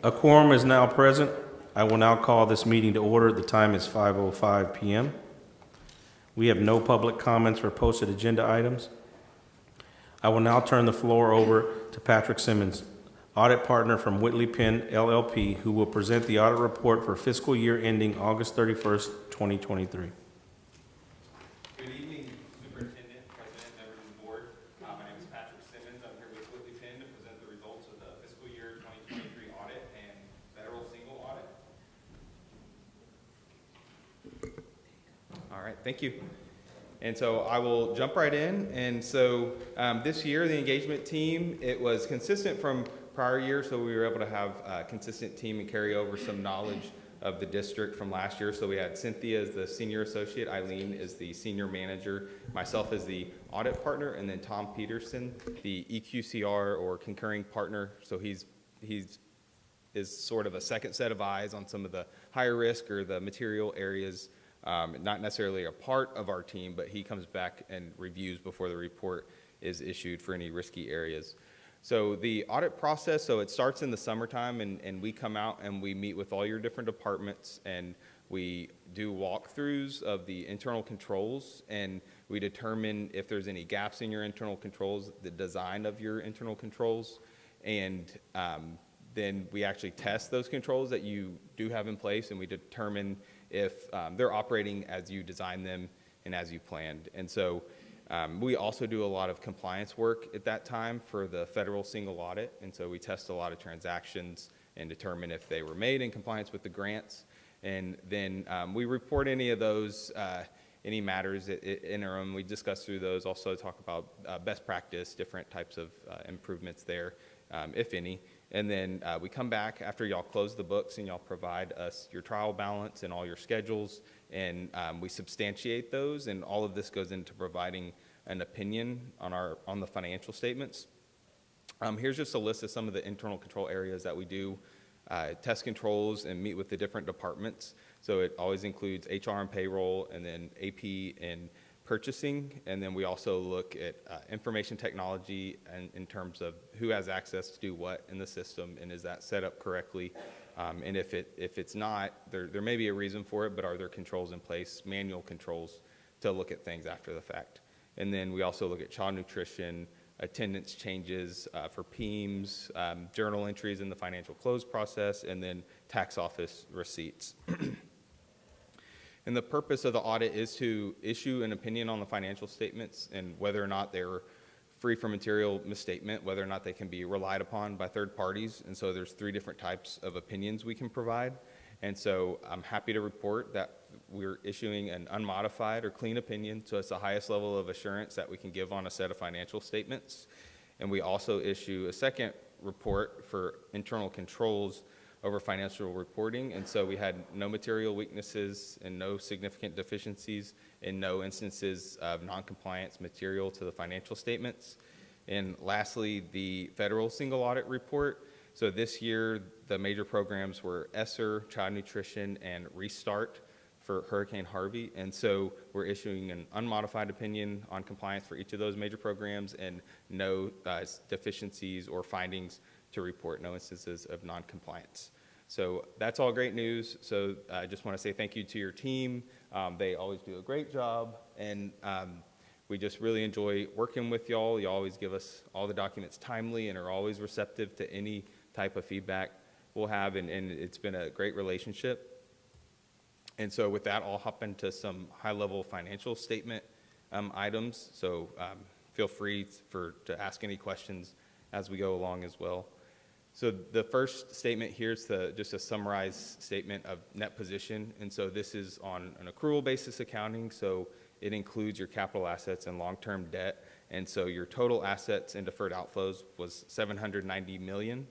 A quorum is now present. I will now call this meeting to order. The time is 5:05 p.m. We have no public comments for posted agenda items. I will now turn the floor over to Patrick Simmons, audit partner from Whitley Penn LLP, who will present the audit report for fiscal year ending August 31st, 2023. Good evening, Superintendent, President, members of the board. My name is Patrick Simmons. I'm here with Whitley Penn to present the results of the fiscal year 2023 audit and federal single audit. All right, thank you. And so I will jump right in. And so this year, the engagement team, it was consistent from prior years, so we were able to have a consistent team and carry over some knowledge of the district from last year. So we had Cynthia as the senior associate, Eileen is the senior manager, myself as the audit partner, and then Tom Peterson, the EQCR or concurring partner. So he's is sort of a second set of eyes on some of the higher risk or the material areas. Not necessarily a part of our team, but he comes back and reviews before the report is issued for any risky areas. So the audit process, so it starts in the summertime, and we come out and we meet with all your different departments, and we do walkthroughs of the internal controls, and we determine if there's any gaps in your internal controls, the design of your internal controls, and then we actually test those controls that you do have in place, and we determine if they're operating as you designed them and as you planned. And so we also do a lot of compliance work at that time for the federal single audit. And so we test a lot of transactions and determine if they were made in compliance with the grants. And then we report any of those, any matters interim. We discuss through those, also talk about best practice, different types of improvements there, if any. And then we come back after y'all close the books and y'all provide us your trial balance and all your schedules, and we substantiate those, and all of this goes into providing an opinion on the financial statements. Here's just a list of some of the internal control areas that we do test controls and meet with the different departments. So it always includes HR and payroll, and then AP and purchasing, and then we also look at information technology and in terms of who has access to do what in the system, and is that set up correctly, and if it's not, there may be a reason for it, but are there controls in place, manual controls, to look at things after the fact. And then we also look at child nutrition, attendance changes for PEEMs, journal entries in the financial close process, and then tax office receipts. And the purpose of the audit is to issue an opinion on the financial statements and whether or not they're free from material misstatement, whether or not they can be relied upon by third parties. And so there's 3 different types of opinions we can provide. And so I'm happy to report that we're issuing an unmodified or clean opinion. So it's the highest level of assurance that we can give on a set of financial statements. And we also issue a second report for internal controls over financial reporting, and so we had no material weaknesses and no significant deficiencies and no instances of non-compliance material to the financial statements. And lastly, the federal single audit report. So this year, the major programs were ESSER, Child Nutrition, and Restart for Hurricane Harvey, and so we're issuing an unmodified opinion on compliance for each of those major programs, and no deficiencies or findings to report, no instances of non-compliance. So that's all great news. So I just want to say thank you to your team. They always do a great job, and we just really enjoy working with y'all. You always give us all the documents timely and are always receptive to any type of feedback we'll have, and it's been a great relationship. And so with that, I'll hop into some high-level financial statement items. So feel free to ask any questions as we go along as well. So the first statement here is just a summarized statement of net position. And so this is on an accrual basis accounting. So it includes your capital assets and long-term debt. And so your total assets and deferred outflows was $790 million.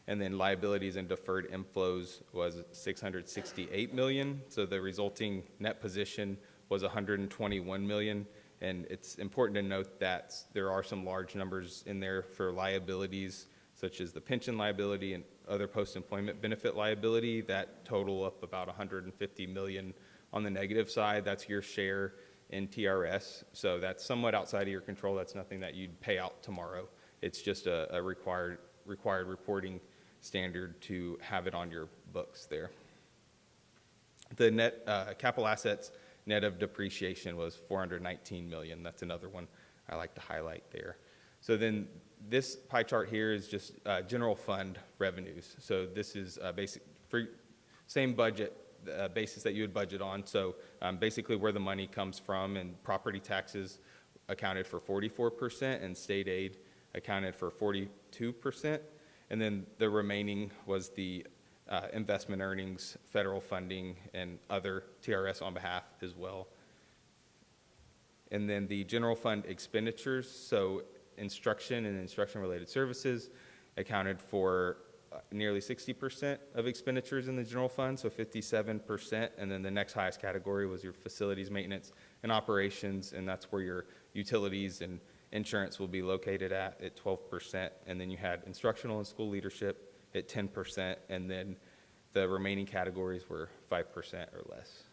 And then liabilities and deferred inflows was $668 million. So the resulting net position was $121 million. And it's important to note that there are some large numbers in there for liabilities, such as the pension liability and other post-employment benefit liability that total up about $150 million on the negative side. That's your share in TRS. So that's somewhat outside of your control. That's nothing that you'd pay out tomorrow. It's just a required required reporting standard to have it on your books there. The net capital assets net of depreciation was $419 million. That's another one I like to highlight there. So then this pie chart here is just general fund revenues. So this is basic for same budget basis that you would budget on. So basically where the money comes from, and property taxes accounted for 44% and state aid accounted for 42%. And then the remaining was the investment earnings, federal funding, and other TRS on behalf as well. And then the general fund expenditures, so instruction and instruction-related services accounted for nearly 60% of expenditures in the general fund, so 57%. And then the next highest category was your facilities maintenance and operations, and that's where your utilities and insurance will be located at 12%. And then you had instructional and school leadership at 10%, and then the remaining categories were 5% or less.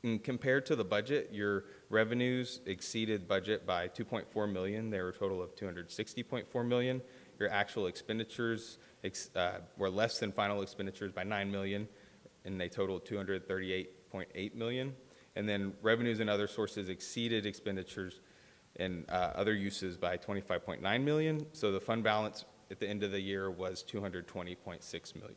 And compared to the budget, your revenues exceeded budget by $2.4 million. They were a total of $260.4 million. Your actual expenditures were less than final expenditures by $9 million, and they totaled $238.8 million. And then revenues and other sources exceeded expenditures and other uses by $25.9 million. So the fund balance at the end of the year was $220.6 million.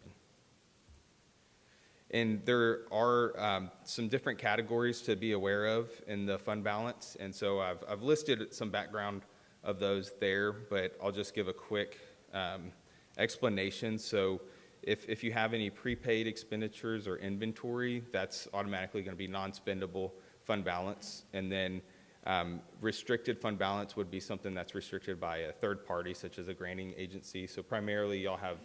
And there are some different categories to be aware of in the fund balance. And so I've listed some background of those there, but I'll just give a quick explanation. So if you have any prepaid expenditures or inventory, that's automatically going to be non-spendable fund balance. And then restricted fund balance would be something that's restricted by a third party, such as a granting agency. So primarily you'll have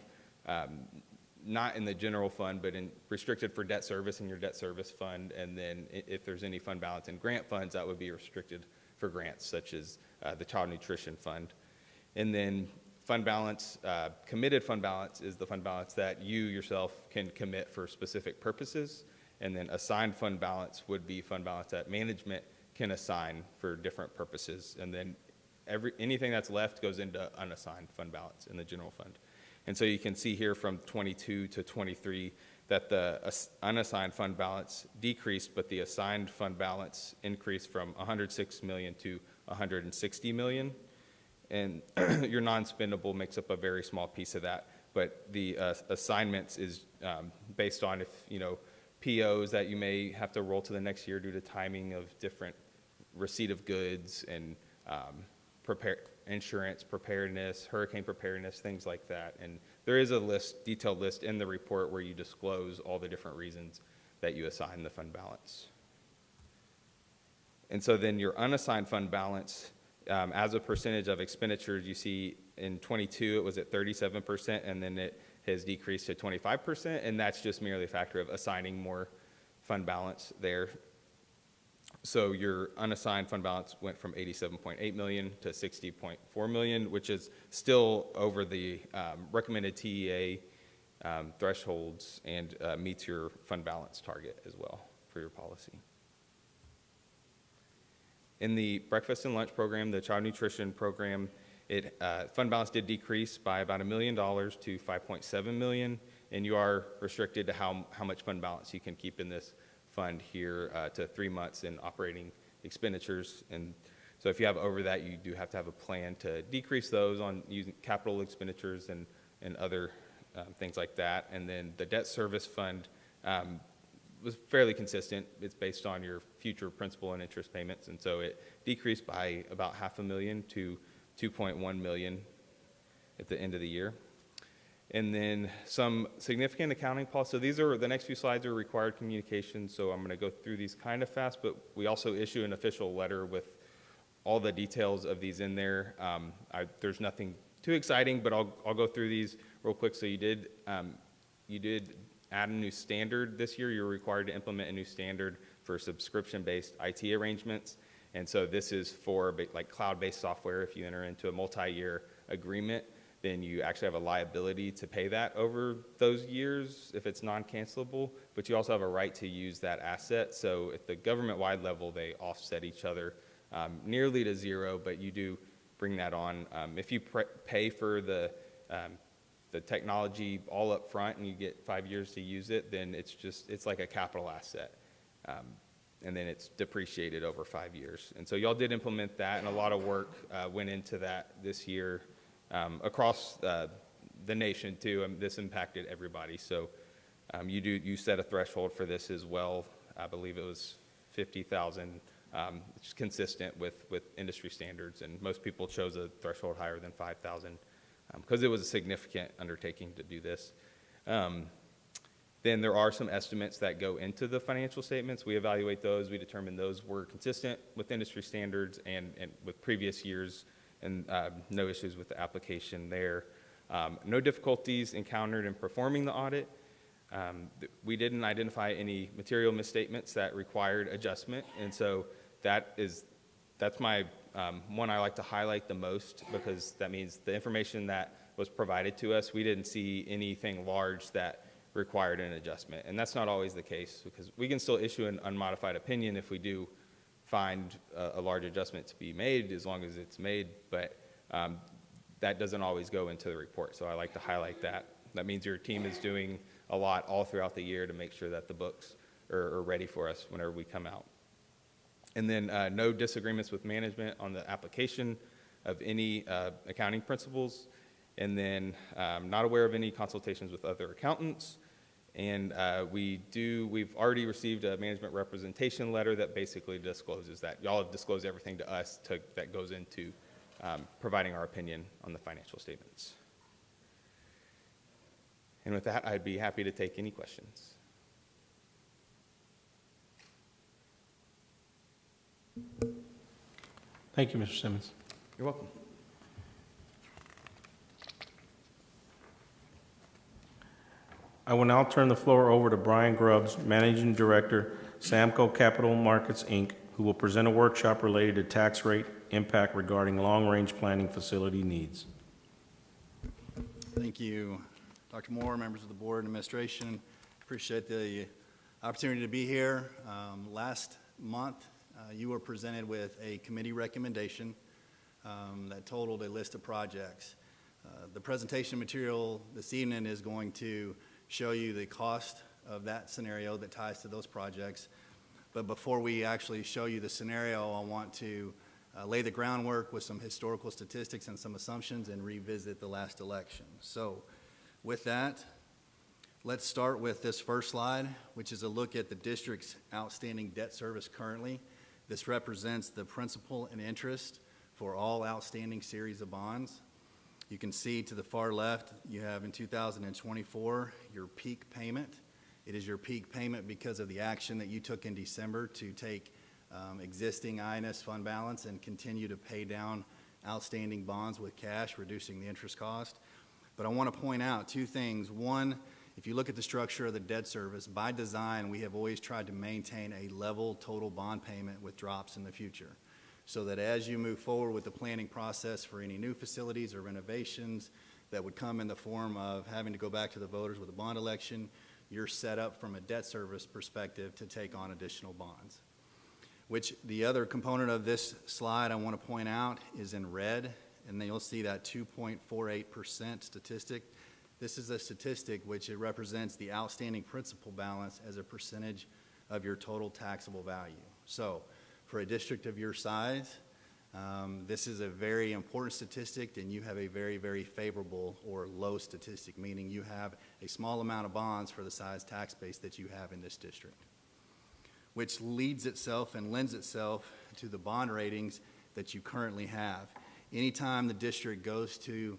not in the general fund, but in restricted for debt service in your debt service fund. And then if there's any fund balance in grant funds, that would be restricted for grants, such as the child nutrition fund. And then fund balance, committed fund balance is the fund balance that you yourself can commit for specific purposes. And then assigned fund balance would be fund balance that management can assign for different purposes. And then anything that's left goes into unassigned fund balance in the general fund. And so you can see here from 22 to 23 that the unassigned fund balance decreased, but the assigned fund balance increased from 106 million to 160 million. And your non-spendable makes up a very small piece of that. But the assignments is based on POs that you may have to roll to the next year due to timing of different receipt of goods and insurance preparedness, hurricane preparedness, things like that. And there is a detailed list in the report where you disclose all the different reasons that you assign the fund balance. And so then your unassigned fund balance, as a percentage of expenditures, you see in 22 it was at 37%, and then it has decreased to 25%, and that's just merely a factor of assigning more fund balance there. So your unassigned fund balance went from 87.8 million to 60.4 million, which is still over the recommended TEA thresholds and meets your fund balance target as well for your policy. In the breakfast and lunch program, the child nutrition program, fund balance did decrease by about $1 million to 5.7 million, and you are restricted to how much fund balance you can keep in this fund here to 3 months in operating expenditures. And so if you have over that, you do have to have a plan to decrease those on using capital expenditures and other things like that. And then the debt service fund was fairly consistent. It's based on your future principal and interest payments. And so it decreased by about $500,000 to 2.1 million at the end of the year. And then some significant accounting policies. So these are, the next few slides are required communications, so I'm going to go through these kind of fast, but we also issue an official letter with all the details of these in there. There's nothing too exciting, but I'll go through these real quick. So you did add a new standard this year. You're required to implement a new standard for subscription-based IT arrangements. And so this is for like cloud-based software. If you enter into a multi-year agreement, then you actually have a liability to pay that over those years if it's non-cancelable, but you also have a right to use that asset. So at the government-wide level, they offset each other nearly to zero, but you do bring that on. If you pay for the technology all up front and you get 5 years to use it, then it's like a capital asset. And then it's depreciated over 5 years. And so y'all did implement that, and a lot of work went into that this year across the nation too. This impacted everybody. So you set a threshold for this as well. I believe it was 50,000, which is consistent with industry standards, and most people chose a threshold higher than 5,000 because it was a significant undertaking to do this. Then there are some estimates that go into the financial statements. We evaluate those. We determine those were consistent with industry standards and with previous years, and no issues with the application there. No difficulties encountered in performing the audit. We didn't identify any material misstatements that required adjustment, and so that's my one I like to highlight the most, because that means the information that was provided to us, we didn't see anything large that required an adjustment. And that's not always the case, because we can still issue an unmodified opinion if we do find a large adjustment to be made, as long as it's made, but that doesn't always go into the report. So I like to highlight that. That means your team is doing a lot all throughout the year to make sure that the books are ready for us whenever we come out. And then no disagreements with management on the application of any accounting principles. And then not aware of any consultations with other accountants. And we've already received a management representation letter that basically discloses that. Y'all have disclosed everything to us that goes into providing our opinion on the financial statements. And with that, I'd be happy to take any questions. Thank you, Mr. Simmons. You're welcome. I will now turn the floor over to Brian Grubbs, Managing Director, Samco Capital Markets, Inc., who will present a workshop related to tax rate impact regarding long-range planning facility needs. Thank you, Dr. Moore, members of the board and administration. Appreciate the opportunity to be here. Last month, you were presented with a committee recommendation that totaled a list of projects. The presentation material this evening is going to show you the cost of that scenario that ties to those projects. But before we actually show you the scenario, I want to lay the groundwork with some historical statistics and some assumptions and revisit the last election. So with that, let's start with this first slide, which is a look at the district's outstanding debt service currently. This represents the principal and interest for all outstanding series of bonds. You can see to the far left, you have in 2024 your peak payment. It is your peak payment because of the action that you took in December to take existing INS fund balance and continue to pay down outstanding bonds with cash, reducing the interest cost. But I want to point out two things. One, if you look at the structure of the debt service, by design, we have always tried to maintain a level total bond payment with drops in the future, so that as you move forward with the planning process for any new facilities or renovations that would come in the form of having to go back to the voters with a bond election, you're set up from a debt service perspective to take on additional bonds. Which the other component of this slide I want to point out is in red, and then you'll see that 2.48% statistic. This is a statistic which it represents the outstanding principal balance as a percentage of your total taxable value. So for a district of your size, this is a very important statistic, and you have a very, very favorable or low statistic, meaning you have a small amount of bonds for the size tax base that you have in this district, which leads itself and lends itself to the bond ratings that you currently have. Anytime the district goes to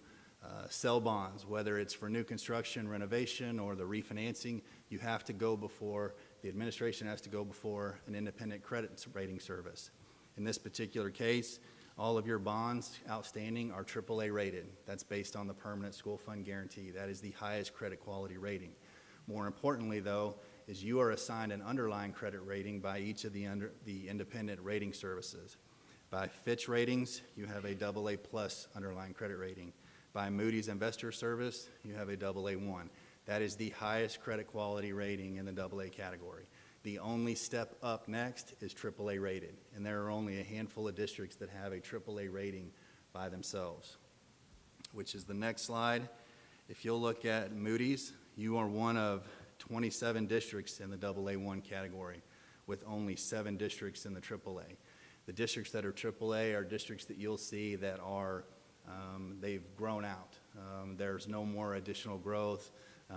sell bonds, whether it's for new construction, renovation, or the refinancing, you have to go before, the administration has to go before an independent credit rating service. In this particular case, all of your bonds outstanding are AAA rated. That's based on the permanent school fund guarantee. That is the highest credit quality rating. More importantly, though, is you are assigned an underlying credit rating by each of the independent rating services. By Fitch Ratings, you have a AA plus underlying credit rating. By Moody's Investor Service, you have a AA1. That is the highest credit quality rating in the AA category. The only step up next is AAA rated, and there are only a handful of districts that have a AAA rating by themselves, which is the next slide. If you'll look at Moody's, you are one of 27 districts in the AA1 category, with only 7 districts in the AAA. The districts that are AAA are districts that you'll see that are, they've grown out. There's no more additional growth.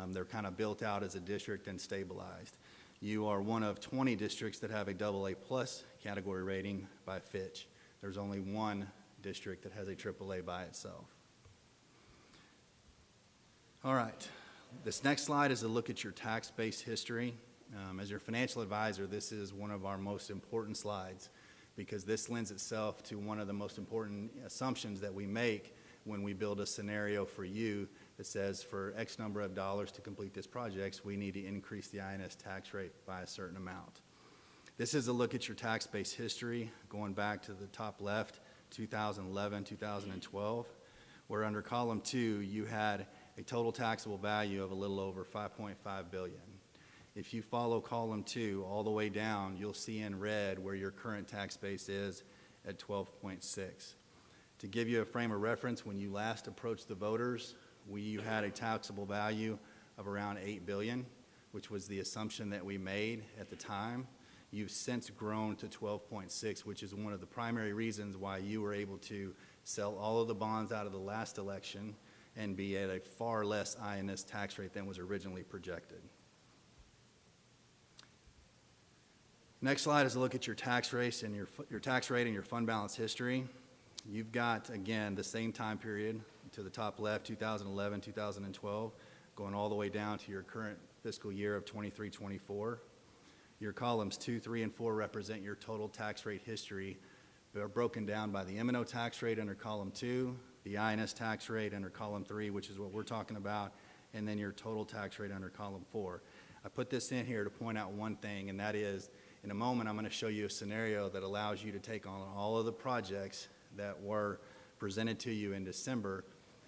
They're kind of built out as a district and stabilized. You are one of 20 districts that have a AA plus category rating by Fitch. There's only one district that has a AAA by itself. All right, this next slide is a look at your tax base history. As your financial advisor, this is one of our most important slides because this lends itself to one of the most important assumptions that we make when we build a scenario for you that says for X number of dollars to complete this project, we need to increase the INS tax rate by a certain amount. This is a look at your tax base history going back to the top left, 2011, 2012, where under column 2 you had a total taxable value of a little over $5.5 billion. If you follow column 2 all the way down, you'll see in red where your current tax base is at 12.6. To give you a frame of reference, when you last approached the voters, you had a taxable value of around $8 billion, which was the assumption that we made at the time. You've since grown to 12.6, which is one of the primary reasons why you were able to sell all of the bonds out of the last election and be at a far less INS tax rate than was originally projected. Next slide is a look at your tax rate and your tax rate and your fund balance history. You've got, again, the same time period to the top left, 2011, 2012, going all the way down to your current fiscal year of 23-24. Your columns 2, 3, and 4 represent your total tax rate history. They're broken down by the M&O tax rate under column 2, the INS tax rate under column 3, which is what we're talking about, and then your total tax rate under column 4. I put this in here to point out one thing, and that is, in a moment, I'm going to show you a scenario that allows you to take on all of the projects that were presented to you in December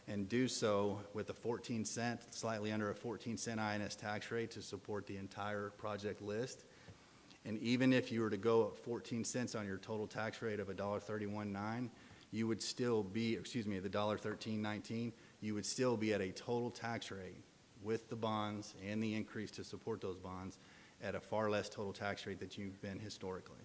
and do so with a 14-cent, slightly under a 14-cent INS tax rate to support the entire project list. And even if you were to go at 14 cents on your total tax rate of $1.31.9, you would still be, the $1.1319, you would still be at a total tax rate with the bonds and the increase to support those bonds at a far less total tax rate that you've been historically.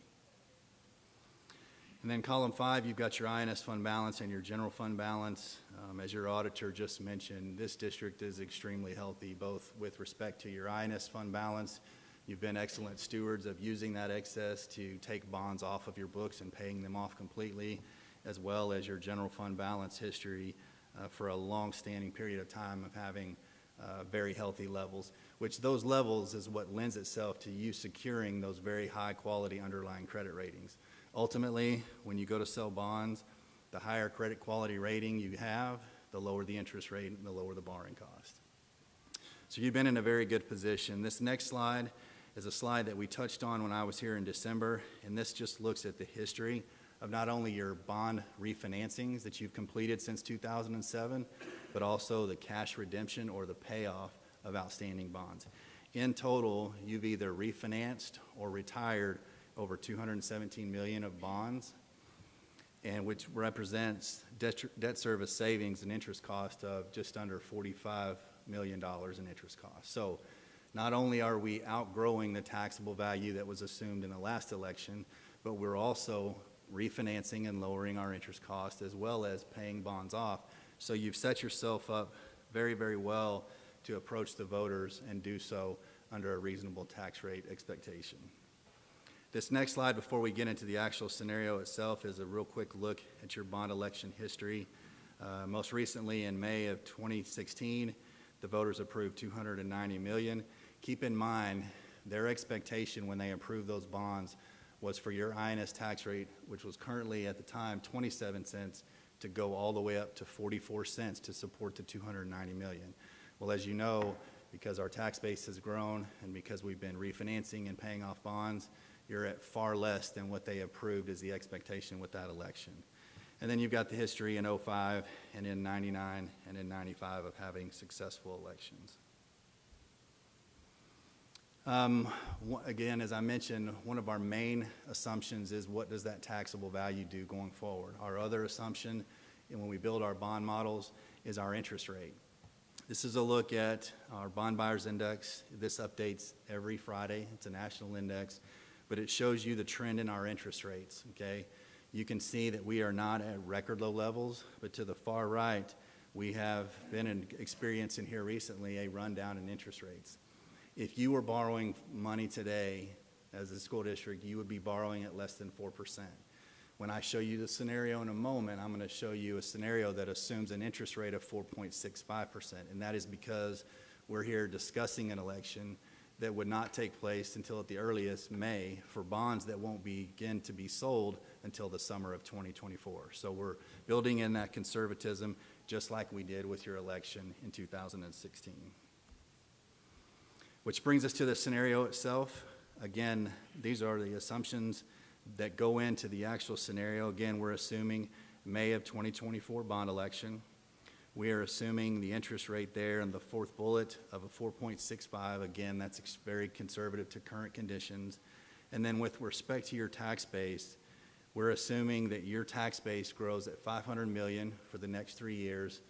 And then column 5, you've got your INS fund balance and your general fund balance. As your auditor just mentioned, this district is extremely healthy, both with respect to your INS fund balance. You've been excellent stewards of using that excess to take bonds off of your books and paying them off completely, as well as your general fund balance history for a long-standing period of time of having very healthy levels, which those levels is what lends itself to you securing those very high-quality underlying credit ratings. Ultimately, when you go to sell bonds, the higher credit quality rating you have, the lower the interest rate and the lower the borrowing cost. So you've been in a very good position. This next slide is a slide that we touched on when I was here in December, and this just looks at the history of not only your bond refinancings that you've completed since 2007, but also the cash redemption or the payoff of outstanding bonds. In total, you've either refinanced or retired over $217 million of bonds, and which represents debt service savings and interest cost of just under $45 million in interest costs. So not only are we outgrowing the taxable value that was assumed in the last election, but we're also refinancing and lowering our interest cost as well as paying bonds off. So you've set yourself up very, very well to approach the voters and do so under a reasonable tax rate expectation. This next slide, before we get into the actual scenario itself, is a real quick look at your bond election history. Most recently, in May of 2016, the voters approved $290 million. Keep in mind, their expectation when they approved those bonds was for your INS tax rate, which was currently at the time 27 cents, to go all the way up to 44 cents to support the $290 million. Well, as you know, because our tax base has grown and because we've been refinancing and paying off bonds, you're at far less than what they approved as the expectation with that election. And then you've got the history in 05 and in 99 and in 95 of having successful elections. Again, as I mentioned, one of our main assumptions is what does that taxable value do going forward. Our other assumption and when we build our bond models is our interest rate. This is a look at our bond buyers index. This updates every Friday. It's a national index, but it shows you the trend in our interest rates, okay? You can see that we are not at record low levels, but to the far right, we have been experiencing here recently a rundown in interest rates. If you were borrowing money today as a school district, you would be borrowing at less than 4%. When I show you the scenario in a moment, I'm going to show you a scenario that assumes an interest rate of 4.65%, and that is because we're here discussing an election that would not take place until at the earliest May for bonds that won't begin to be sold until the summer of 2024. So we're building in that conservatism just like we did with your election in 2016. Which brings us to the scenario itself. Again, these are the assumptions that go into the actual scenario. Again, we're assuming May of 2024 bond election. We are assuming the interest rate there in the fourth bullet of a 4.65. Again, that's very conservative to current conditions. And then with respect to your tax base, we're assuming that your tax base grows at $500 million for the next 3 years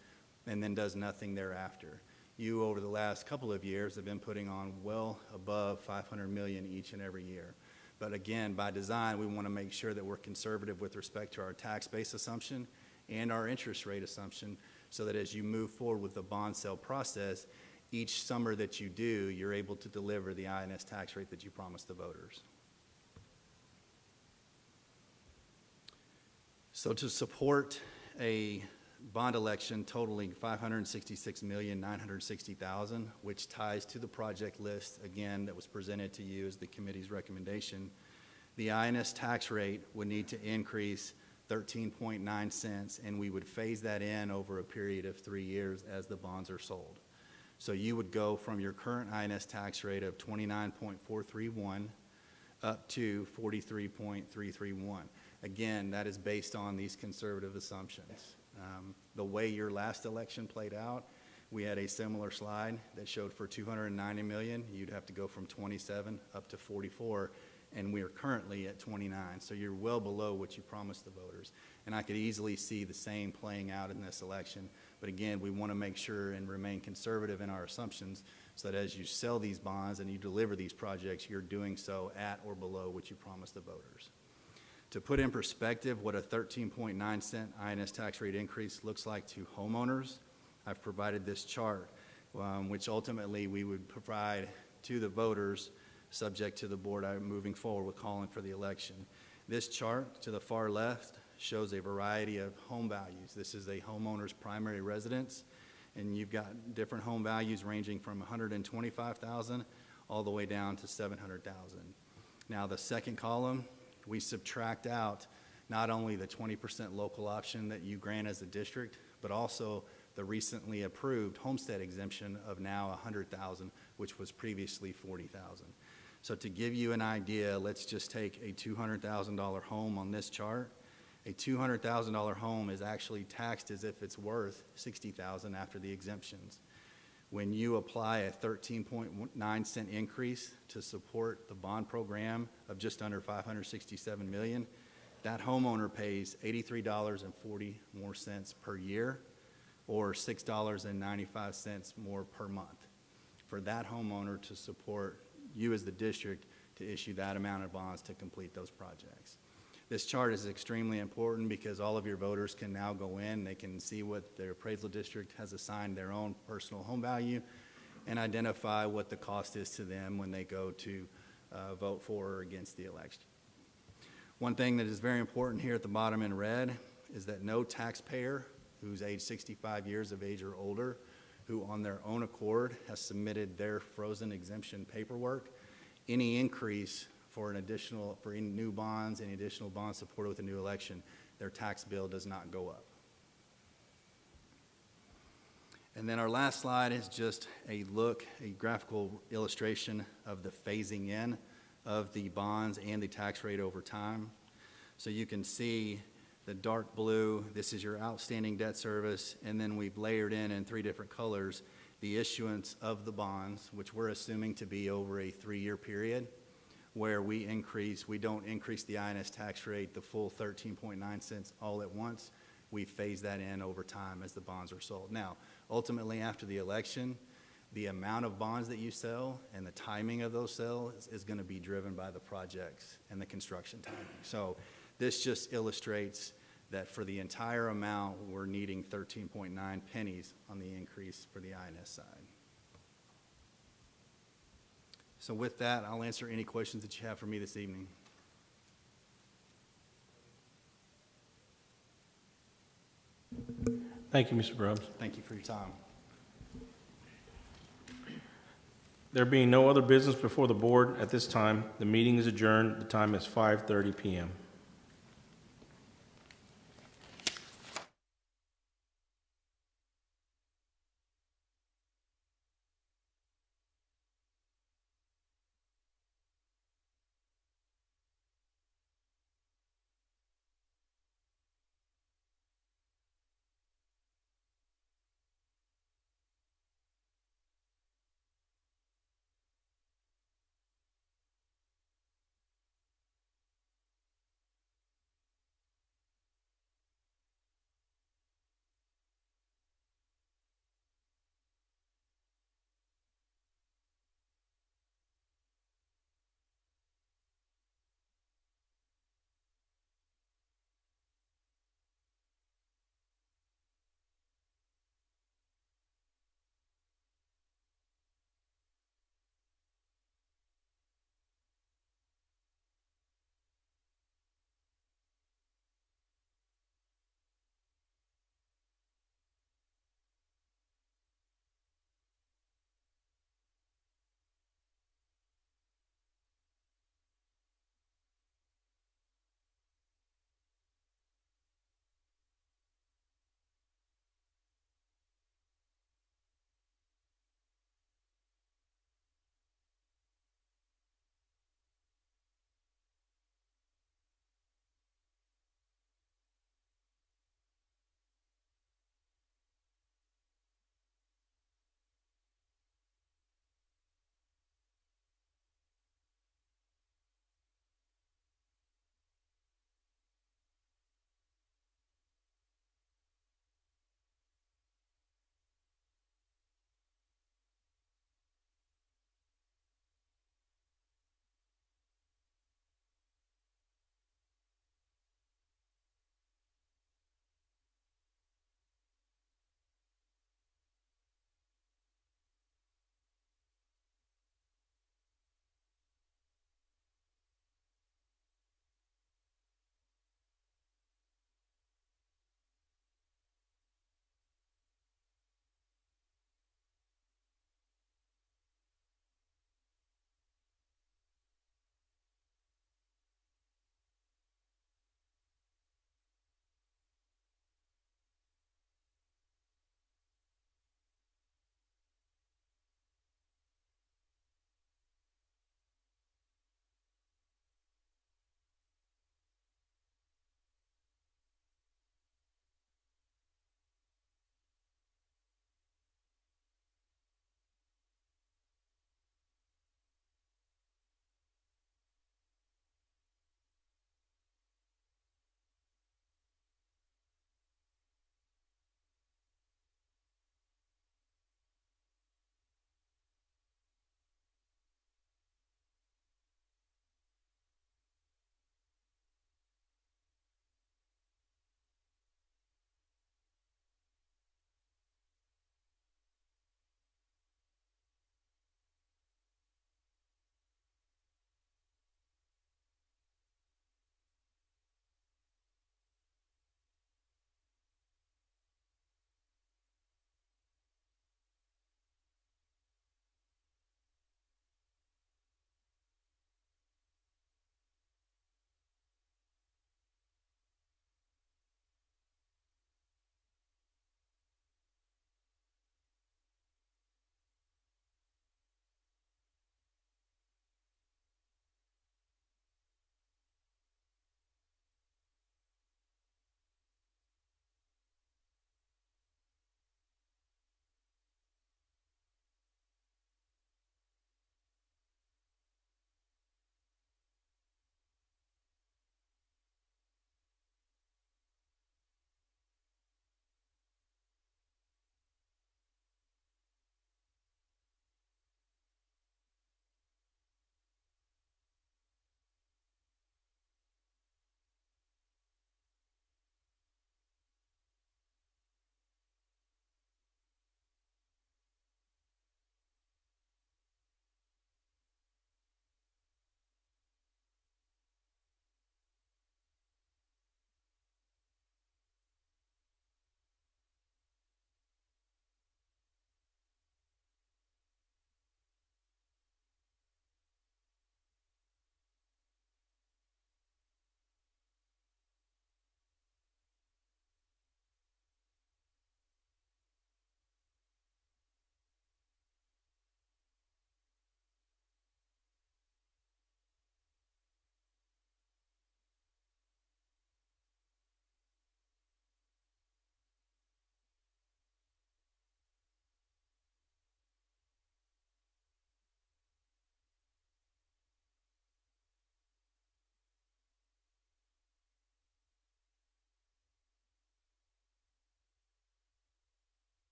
and then does nothing thereafter. You, over the last couple of years, have been putting on well above $500 million each and every year. But again, by design, we want to make sure that we're conservative with respect to our tax base assumption and our interest rate assumption, so that as you move forward with the bond sale process, each summer that you do, you're able to deliver the INS tax rate that you promised the voters. So to support a bond election totaling $566,960,000, which ties to the project list, again, that was presented to you as the committee's recommendation, the INS tax rate would need to increase 13.9 cents, and we would phase that in over a period of 3 years as the bonds are sold. So you would go from your current INS tax rate of 29.431 up to 43.331. Again, that is based on these conservative assumptions. The way your last election played out, we had a similar slide that showed for $290 million, you'd have to go from 27 up to 44, and we are currently at 29. So you're well below what you promised the voters. And I could easily see the same playing out in this election. But again, we want to make sure and remain conservative in our assumptions so that as you sell these bonds and you deliver these projects, you're doing so at or below what you promised the voters. To put in perspective what a 13.9 cent INS tax rate increase looks like to homeowners, I've provided this chart, which ultimately we would provide to the voters subject to the board moving forward with calling for the election. This chart to the far left shows a variety of home values. This is a homeowner's primary residence, and you've got different home values ranging from $125,000 all the way down to $700,000. Now the second column, we subtract out not only the 20% local option that you grant as a district, but also the recently approved homestead exemption of now $100,000, which was previously $40,000. So to give you an idea, let's just take a $200,000 home on this chart. A $200,000 home is actually taxed as if it's worth $60,000 after the exemptions. When you apply a 13.9 cent increase to support the bond program of just under $567 million, that homeowner pays $83.40 more per year, or $6.95 more per month for that homeowner to support you as the district to issue that amount of bonds to complete those projects. This chart is extremely important because all of your voters can now go in, they can see what their appraisal district has assigned their own personal home value and identify what the cost is to them when they go to vote for or against the election. One thing that is very important here at the bottom in red is that no taxpayer who's age 65 years of age or older, who on their own accord has submitted their frozen exemption paperwork, any increase for any new bonds, any additional bonds supported with a new election, their tax bill does not go up. And then our last slide is just a graphical illustration of the phasing in of the bonds and the tax rate over time. So you can see the dark blue, this is your outstanding debt service, and then we've layered in 3 different colors the issuance of the bonds, which we're assuming to be over a 3-year period, where we don't increase the INS tax rate the full 13.9 cents all at once. we phase that in over time as the bonds are sold. Now, ultimately, after the election, the amount of bonds that you sell and the timing of those sales is going to be driven by the projects and the construction timing. So this just illustrates that for the entire amount, we're needing 13.9 pennies on the increase for the INS side. So with that, I'll answer any questions that you have for me this evening. Thank you, Mr. Grubbs. Thank you for your time. There being no other business before the board at this time, the meeting is adjourned. The time is 5:30 p.m.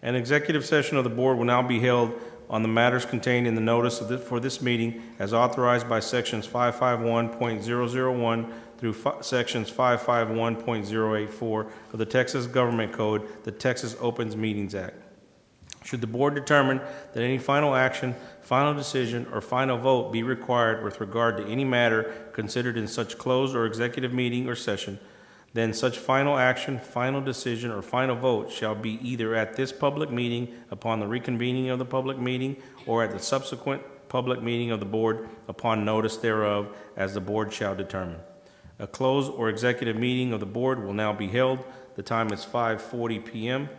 An executive session of the board will now be held on the matters contained in the notice for this meeting as authorized by sections 551.001 through sections 551.084 of the Texas Government Code, the Texas Opens Meetings Act. Should the board determine that any final action, final decision, or final vote be required with regard to any matter considered in such closed or executive meeting or session, then such final action, final decision, or final vote shall be either at this public meeting upon the reconvening of the public meeting or at the subsequent public meeting of the board upon notice thereof, as the board shall determine. A closed or executive meeting of the board will now be held. The time is 5:40 p.m.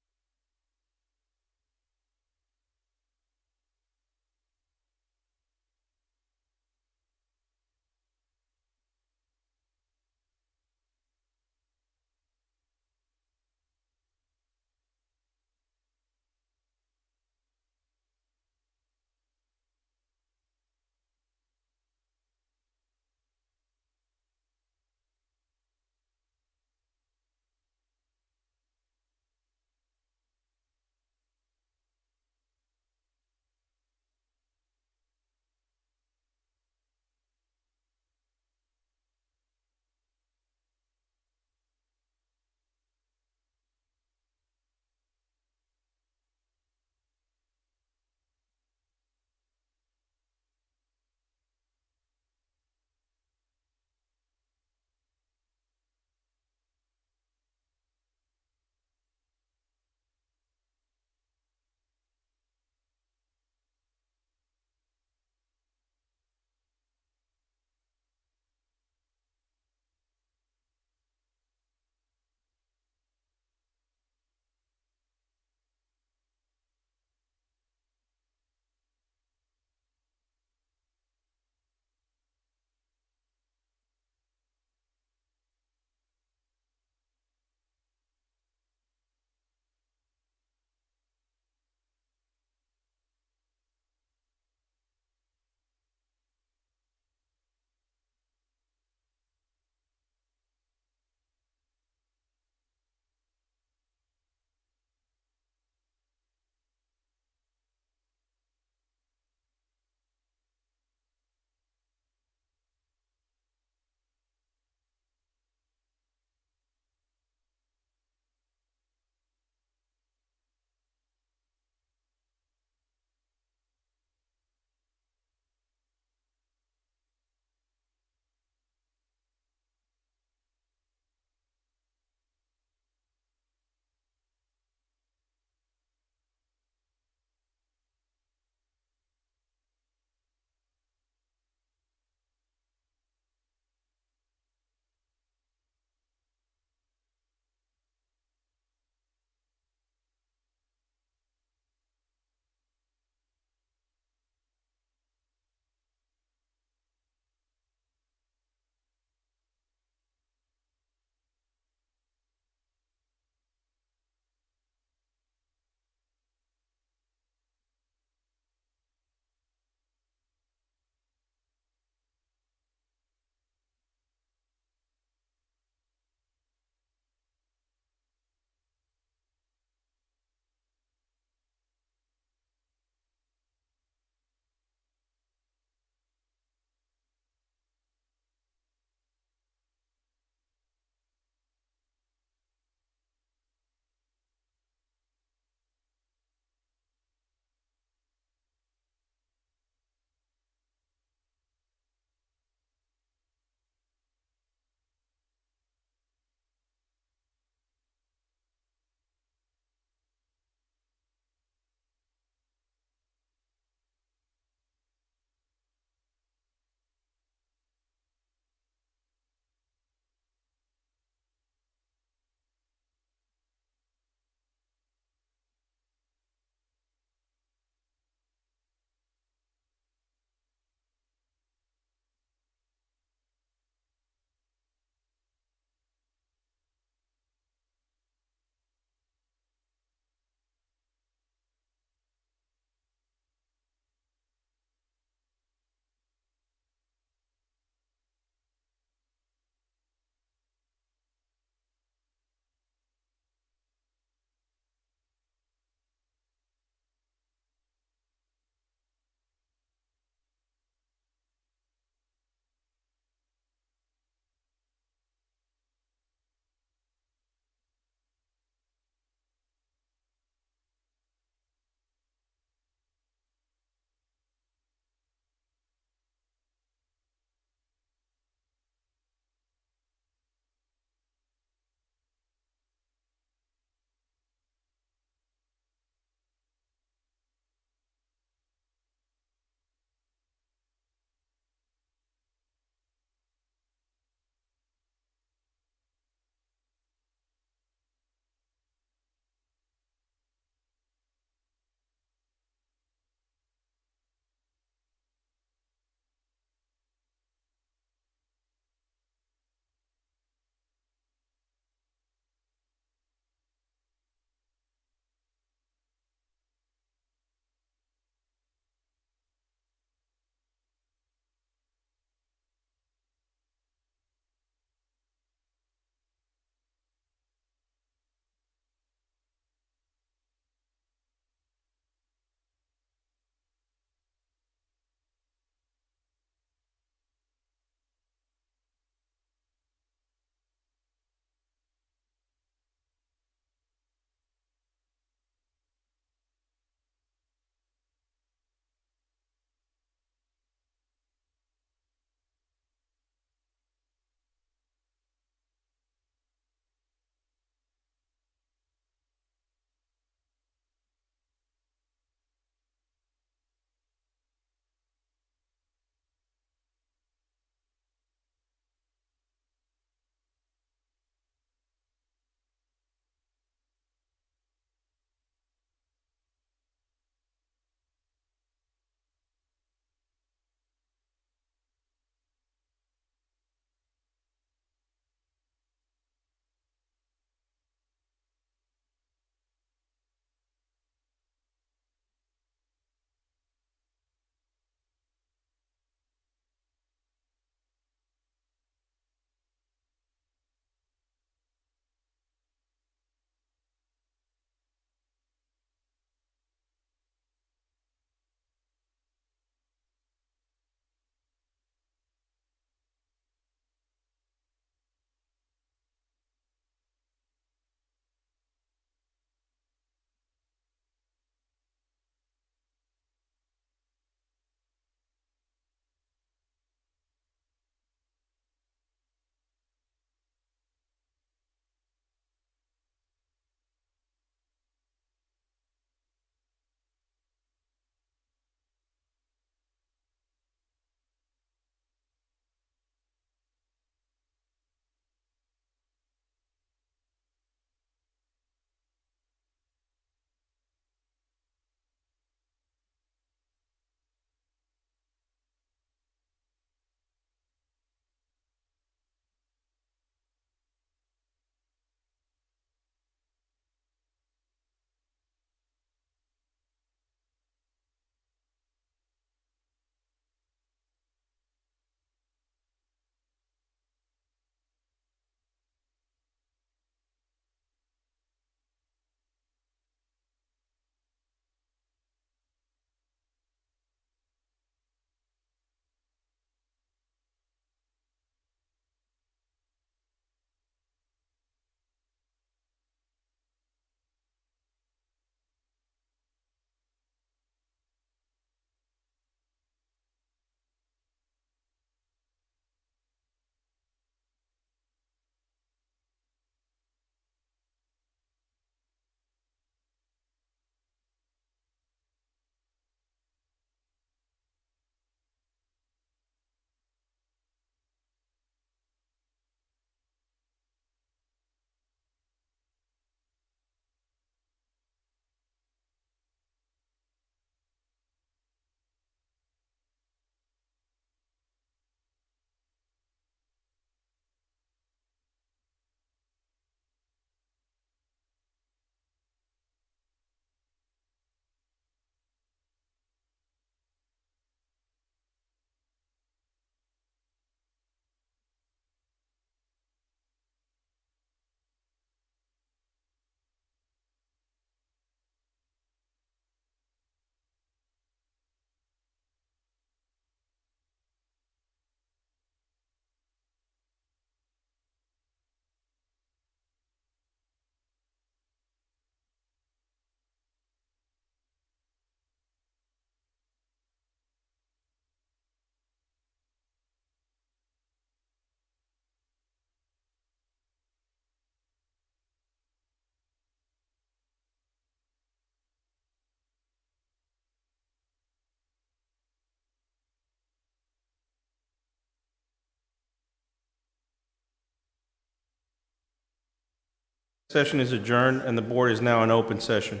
Session is adjourned and the board is now in open session.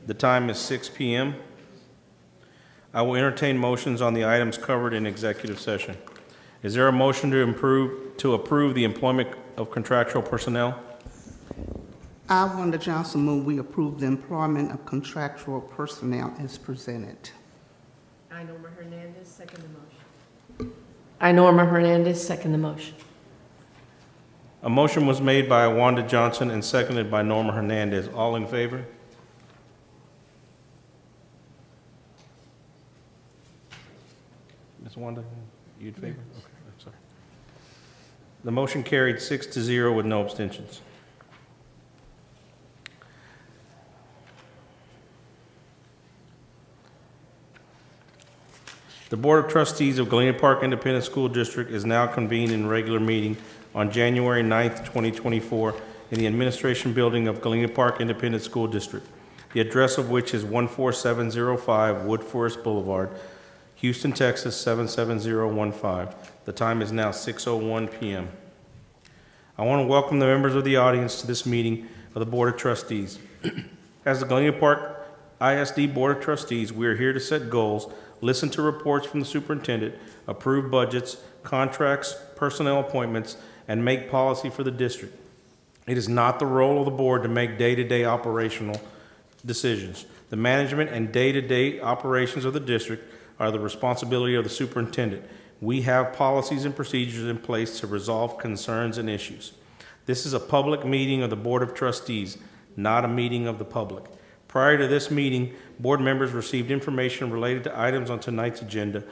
The time is 6 p.m. I will entertain motions on the items covered in executive session. Is there a motion to approve the employment of contractual personnel? I, Wanda Johnson, move we approve the employment of contractual personnel as presented. I, Norma Hernandez, second the motion. I, Norma Hernandez, second the motion. A motion was made by Wanda Johnson and seconded by Norma Hernandez. All in favor? Ms. Wanda, you in favor? Okay, I'm sorry. The motion carried 6-0 with no abstentions. The Board of Trustees of Galena Park Independent School District is now convened in regular meeting on January 9th, 2024, in the Administration Building of Galena Park Independent School District, the address of which is 14705 Wood Forest Boulevard, Houston, Texas 77015. The time is now 6:01 p.m. I want to welcome the members of the audience to this meeting of the Board of Trustees. As the Galena Park ISD Board of Trustees, we are here to set goals, listen to reports from the superintendent, approve budgets, contracts, personnel appointments, and make policy for the district. It is not the role of the board to make day-to-day operational decisions. The management and day-to-day operations of the district are the responsibility of the superintendent. We have policies and procedures in place to resolve concerns and issues. This is a public meeting of the Board of Trustees, not a meeting of the public. Prior to this meeting, board members received information related to items on tonight's agenda.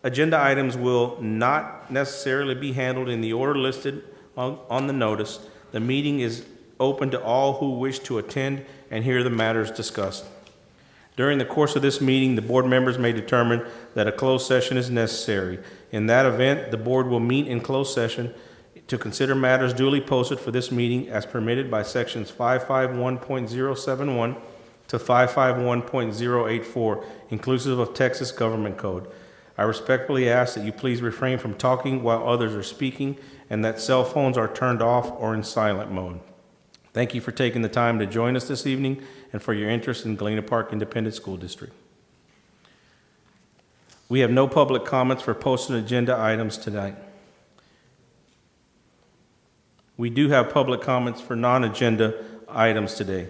Agenda items will not necessarily be handled in the order listed on the notice. The meeting is open to all who wish to attend and hear the matters discussed. During the course of this meeting, the board members may determine that a closed session is necessary. In that event, the board will meet in closed session to consider matters duly posted for this meeting as permitted by sections 551.071 to 551.084, inclusive of Texas Government Code. I respectfully ask that you please refrain from talking while others are speaking and that cell phones are turned off or in silent mode. Thank you for taking the time to join us this evening and for your interest in Galena Park Independent School District. We have no public comments for posted agenda items tonight. We do have public comments for non-agenda items today.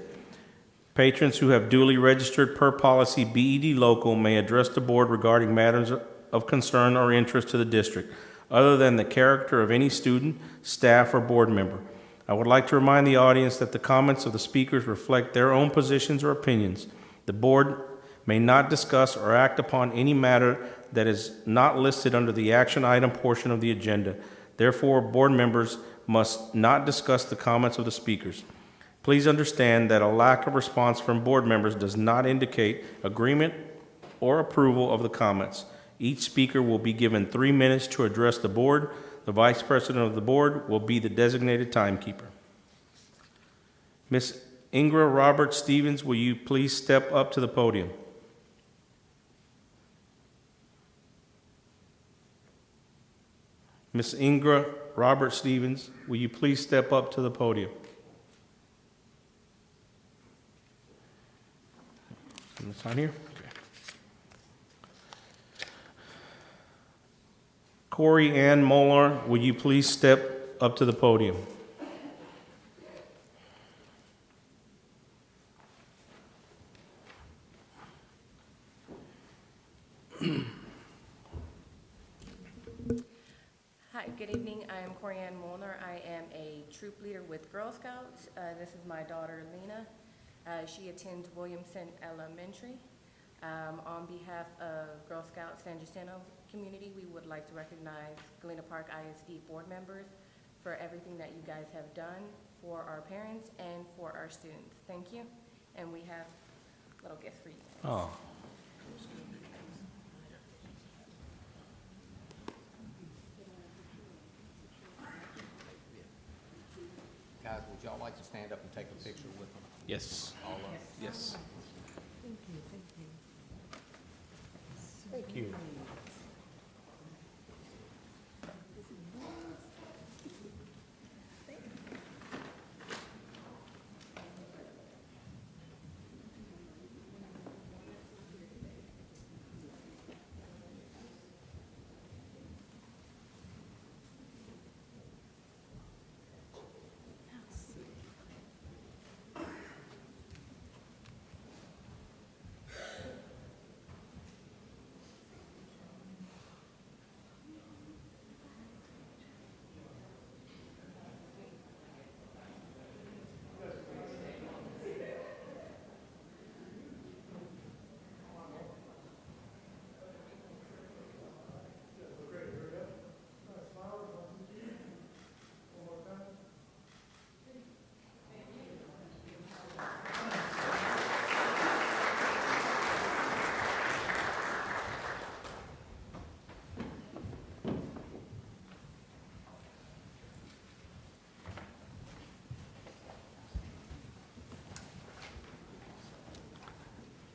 Patrons who have duly registered per policy BED local may address the board regarding matters of concern or interest to the district, other than the character of any student, staff, or board member. I would like to remind the audience that the comments of the speakers reflect their own positions or opinions. The board may not discuss or act upon any matter that is not listed under the action item portion of the agenda. Therefore, board members must not discuss the comments of the speakers. Please understand that a lack of response from board members does not indicate agreement or approval of the comments. Each speaker will be given 3 minutes to address the board. The vice president of the board will be the designated timekeeper. Ms. Ingra Robert Stevens, will you please step up to the podium? Ms. Ingra Robert Stevens, will you please step up to the podium? Sign here. Okay. Corey Ann Molar, will you please step up to the podium? Hi, good evening. I am Corianne Molnar. I am a troop leader with Girl Scouts. This is my daughter, Lena. She attends Williamson Elementary. On behalf of Girl Scouts San Jacinto community, we would like to recognize Galena Park ISD board members for everything that you guys have done for our parents and for our students. Thank you. And we have a little gift for you guys. Oh. Guys, would y'all like to stand up and take a picture with them? Yes. All of them? Yes. Thank you, thank you. Thank you.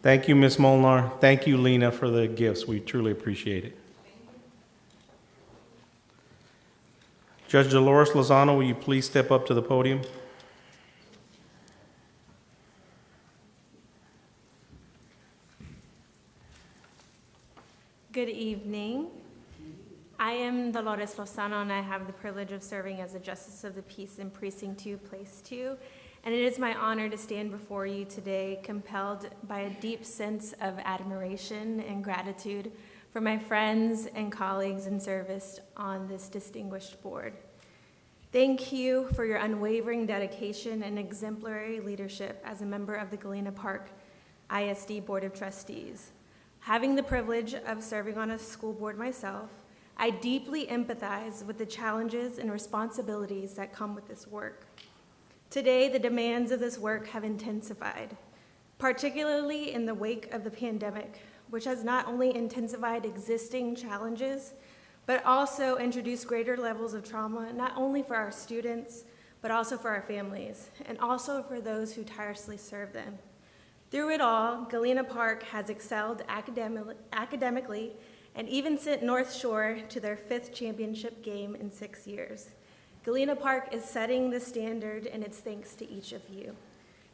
Thank you, Ms. Molnar. Thank you, Lena, for the gifts. We truly appreciate it. Judge Dolores Lozano, will you please step up to the podium? Good evening. I am Dolores Lozano, and I have the privilege of serving as a Justice of the Peace in Precinct 2, Place 2. And it is my honor to stand before you today, compelled by a deep sense of admiration and gratitude for my friends and colleagues in service on this distinguished board. Thank you for your unwavering dedication and exemplary leadership as a member of the Galena Park ISD Board of Trustees. Having the privilege of serving on a school board myself, I deeply empathize with the challenges and responsibilities that come with this work. Today, the demands of this work have intensified, particularly in the wake of the pandemic, which has not only intensified existing challenges, but also introduced greater levels of trauma, not only for our students, but also for our families, and also for those who tirelessly serve them. Through it all, Galena Park has excelled academically and even sent North Shore to their 5th championship game in 6 years. Galena Park is setting the standard, and it's thanks to each of you.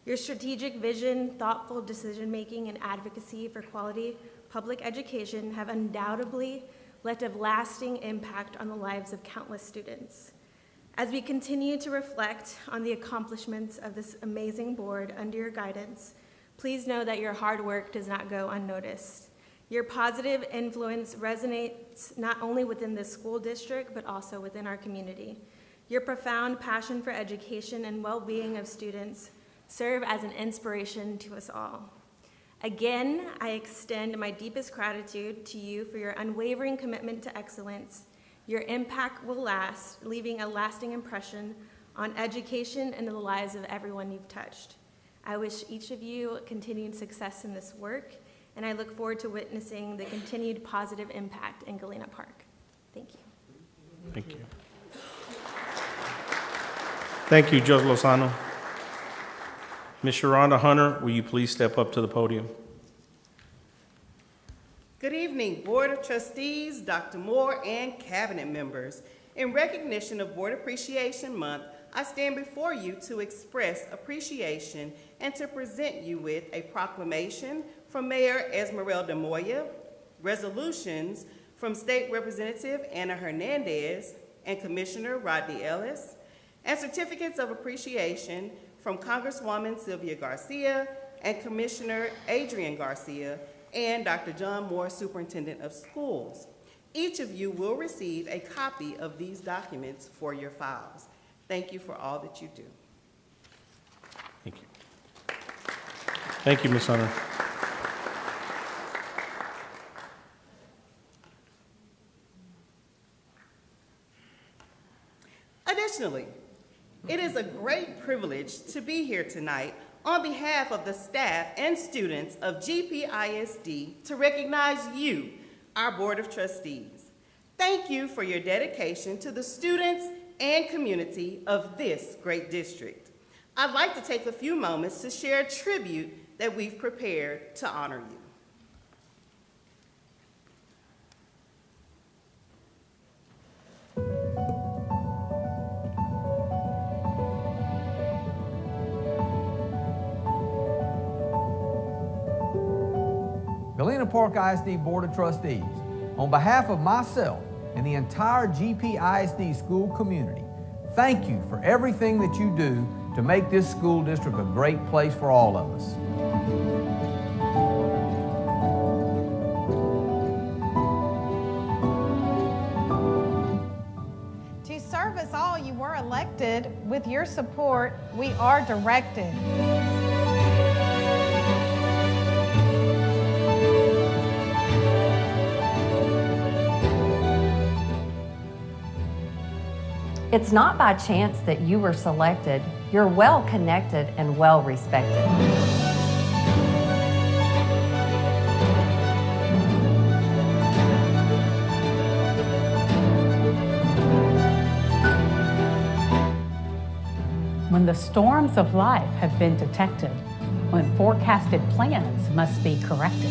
Your strategic vision, thoughtful decision-making, and advocacy for quality public education have undoubtedly left a lasting impact on the lives of countless students. As we continue to reflect on the accomplishments of this amazing board under your guidance, please know that your hard work does not go unnoticed. Your positive influence resonates not only within this school district, but also within our community. Your profound passion for education and well-being of students serve as an inspiration to us all. Again, I extend my deepest gratitude to you for your unwavering commitment to excellence. Your impact will last, leaving a lasting impression on education and the lives of everyone you've touched. I wish each of you continued success in this work, and I look forward to witnessing the continued positive impact in Galena Park. Thank you. Thank you. Thank you, Judge Lozano. Ms. Sharonda Hunter, will you please step up to the podium? Good evening, Board of Trustees, Dr. Moore, and Cabinet members. In recognition of Board Appreciation Month, I stand before you to express appreciation and to present you with a proclamation from Mayor Esmeralda Moya, resolutions from State Representative Anna Hernandez and Commissioner Rodney Ellis, and certificates of appreciation from Congresswoman Sylvia Garcia and Commissioner Adrian Garcia and Dr. John Moore, Superintendent of Schools. Each of you will receive a copy of these documents for your files. Thank you for all that you do. Thank you. Thank you, Ms. Hunter. Additionally, it is a great privilege to be here tonight on behalf of the staff and students of GPISD to recognize you, our Board of Trustees. Thank you for your dedication to the students and community of this great district. I'd like to take a few moments to share a tribute that we've prepared to honor you. Galena Park ISD Board of Trustees, on behalf of myself and the entire GPISD school community, thank you for everything that you do to make this school district a great place for all of us. To serve us all, you were elected. With your support, we are directed. It's not by chance that you were selected. You're well connected and well respected. When the storms of life have been detected, when forecasted plans must be corrected.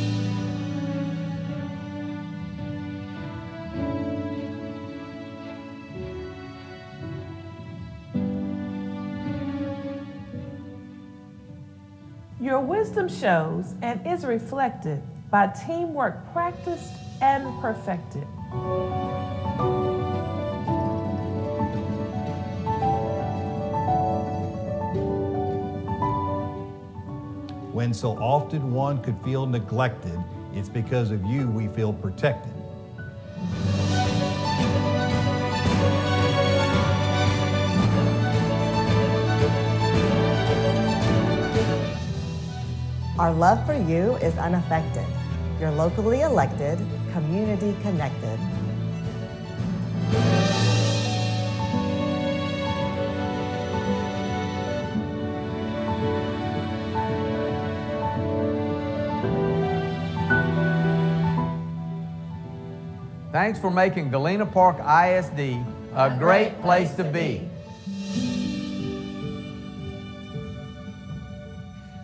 Your wisdom shows and is reflected by teamwork practiced and perfected. When so often one could feel neglected, it's because of you we feel protected. Our love for you is unaffected. You're locally elected, community connected. Thanks for making Galena Park ISD a great place to be.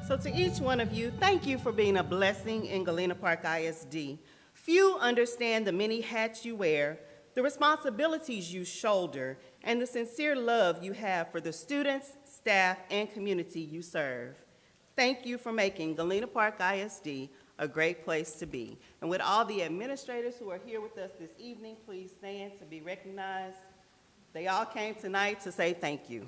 So to each one of you, thank you for being a blessing in Galena Park ISD. Few understand the many hats you wear, the responsibilities you shoulder, and the sincere love you have for the students, staff, and community you serve. Thank you for making Galena Park ISD a great place to be. And with all the administrators who are here with us this evening, please stand to be recognized. They all came tonight to say thank you.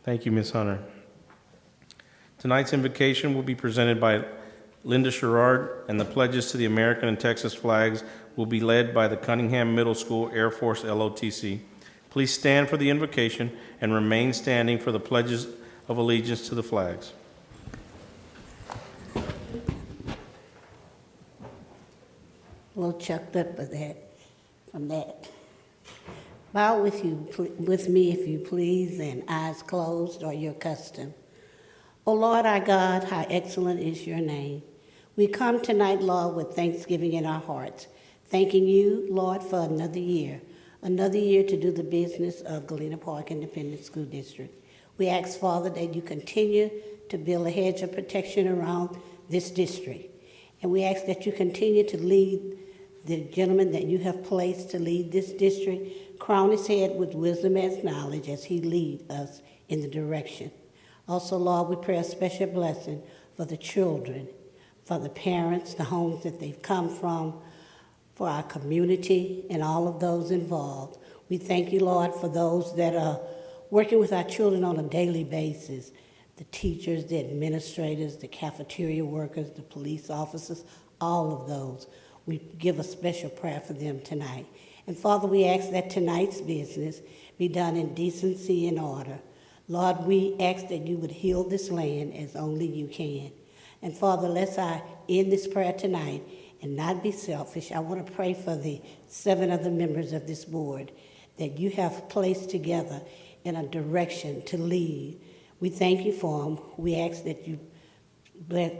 Thank you, Ms. Hunter. Tonight's invocation will be presented by Linda Sherrard, and the pledges to the American and Texas flags will be led by the Cunningham Middle School Air Force LOTC. Please stand for the invocation and remain standing for the pledges of allegiance to the flags. A little chucked up from that. Bow with me, if you please, and eyes closed or your custom. O Lord our God, how excellent is your name. We come tonight, Lord, with thanksgiving in our hearts, thanking you, Lord, for another year to do the business of Galena Park Independent School District. We ask, Father, that you continue to build a hedge of protection around this district. And we ask that you continue to lead the gentleman that you have placed to lead this district, crown his head with wisdom and knowledge as he leads us in the direction. Also, Lord, we pray a special blessing for the children, for the parents, the homes that they've come from, for our community and all of those involved. We thank you, Lord, for those that are working with our children on a daily basis, the teachers, the administrators, the cafeteria workers, the police officers, all of those. We give a special prayer for them tonight. And Father, we ask that tonight's business be done in decency and order. Lord, we ask that you would heal this land as only you can. And Father, let's end this prayer tonight and not be selfish. I want to pray for the 7 other members of this board that you have placed together in a direction to lead. We thank you for them. We ask that you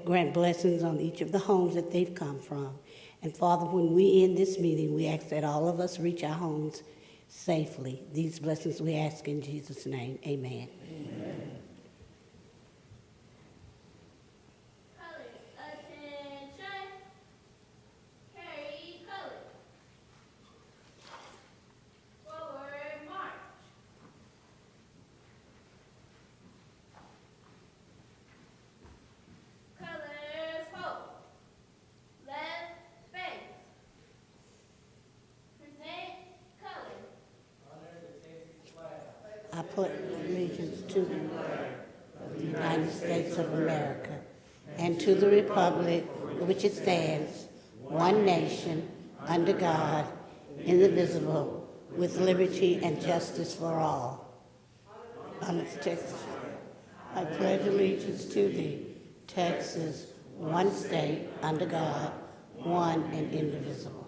grant blessings on each of the homes that they've come from. And Father, when we end this meeting, we ask that all of us reach our homes safely. These blessings we ask in Jesus' name. Amen. Amen. I pledge allegiance to the United States of America and to the republic for which it stands, one nation, under God, indivisible, with liberty and justice for all. I pledge allegiance to thee, Texas, one state, under God, one and indivisible.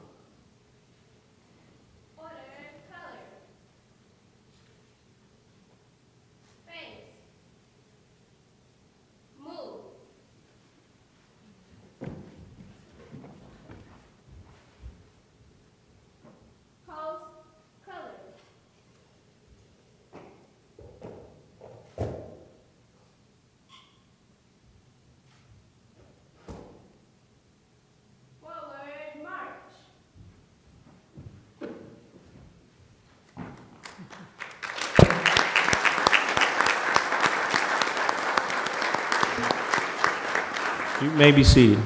You may be seated.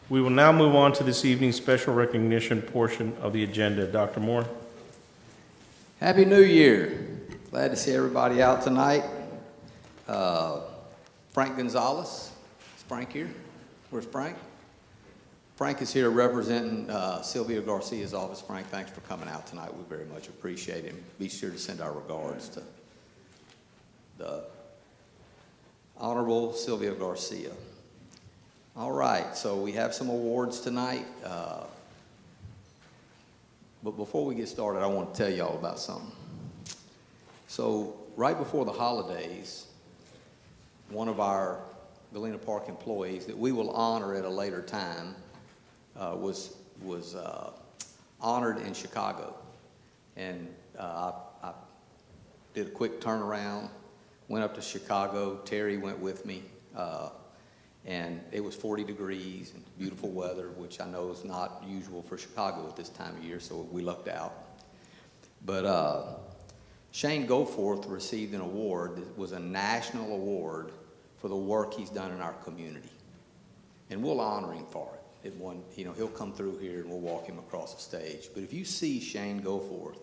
We will now move on to this evening's special recognition portion of the agenda. Dr. Moore. Happy New Year. Glad to see everybody out tonight. Frank Gonzalez. Is Frank here? Where's Frank? Frank is here representing Sylvia Garcia's office. Frank, thanks for coming out tonight. We very much appreciate it. Be sure to send our regards to the Honorable Sylvia Garcia. All right, so we have some awards tonight. But before we get started, I want to tell y'all about something. So right before the holidays, one of our Galena Park employees that we will honor at a later time was honored in Chicago. And I did a quick turnaround, went up to Chicago. Terry went with me. And it was 40 degrees and beautiful weather, which I know is not usual for Chicago at this time of year, so we lucked out. But Shane Goforth received an award that was a national award for the work he's done in our community. And we'll honor him for it. He'll come through here and we'll walk him across the stage. But if you see Shane Goforth,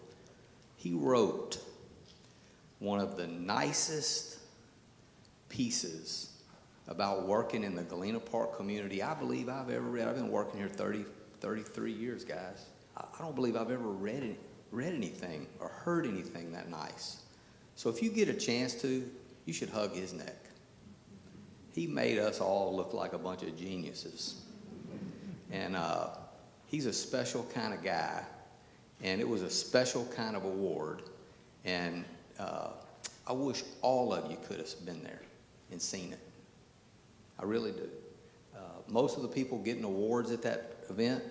he wrote one of the nicest pieces about working in the Galena Park community I believe I've ever read. I've been working here 33 years, guys. I don't believe I've ever read anything or heard anything that nice. So if you get a chance to, you should hug his neck. He made us all look like a bunch of geniuses. And he's a special kind of guy, and it was a special kind of award. And I wish all of you could have been there and seen it. I really do. Most of the people getting awards at that event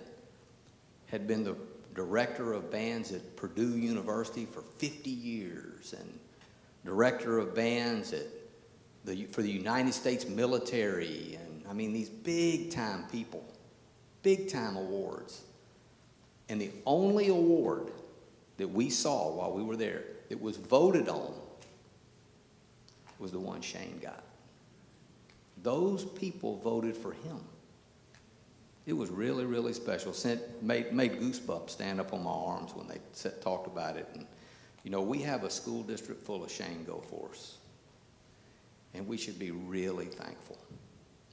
had been the director of bands at Purdue University for 50 years and director of bands for the United States military. And I mean, these big-time people, big-time awards. And the only award that we saw while we were there that was voted on was the one Shane got. Those people voted for him. It was really, really special. Made goosebumps stand up on my arms when they talked about it. And, we have a school district full of Shane Goforths. And we should be really thankful.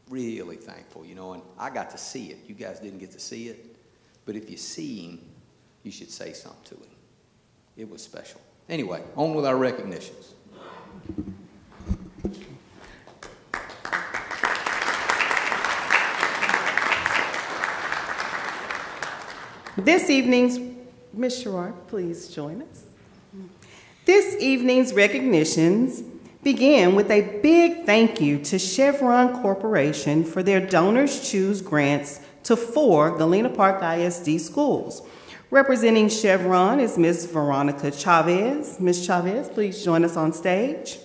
Really thankful, and I got to see it. You guys didn't get to see it. But if you see him, you should say something to him. It was special. Anyway, on with our recognitions. This evening's, Ms. Sherrard, please join us. This evening's recognitions begin with a big thank you to Chevron Corporation for their Donors Choose grants to 4 Galena Park ISD schools. Representing Chevron is Ms. Veronica Chavez. Ms. Chavez, please join us on stage.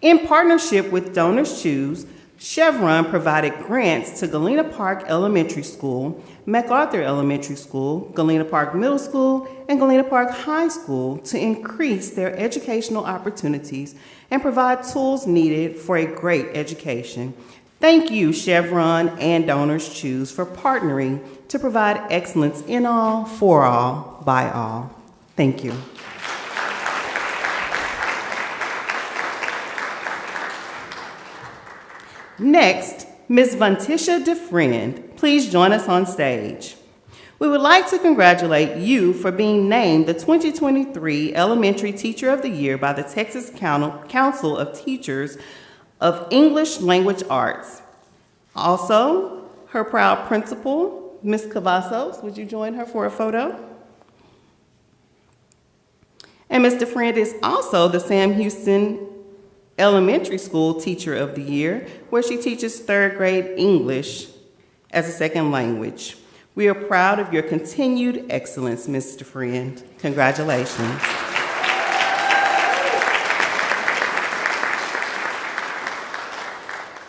In partnership with Donors Choose, Chevron provided grants to Galena Park Elementary School, MacArthur Elementary School, Galena Park Middle School, and Galena Park High School to increase their educational opportunities and provide tools needed for a great education. Thank you, Chevron and Donors Choose, for partnering to provide excellence in all, for all, by all. Thank you. Next, Ms. Vantisha DeFriend, please join us on stage. We would like to congratulate you for being named the 2023 Elementary Teacher of the Year by the Texas Council of Teachers of English Language Arts. Also, her proud principal, Ms. Cavazos, would you join her for a photo? And Ms. DeFriend is also the Sam Houston Elementary School Teacher of the Year, where she teaches 3rd grade English as a second language. We are proud of your continued excellence, Ms. DeFriend. Congratulations.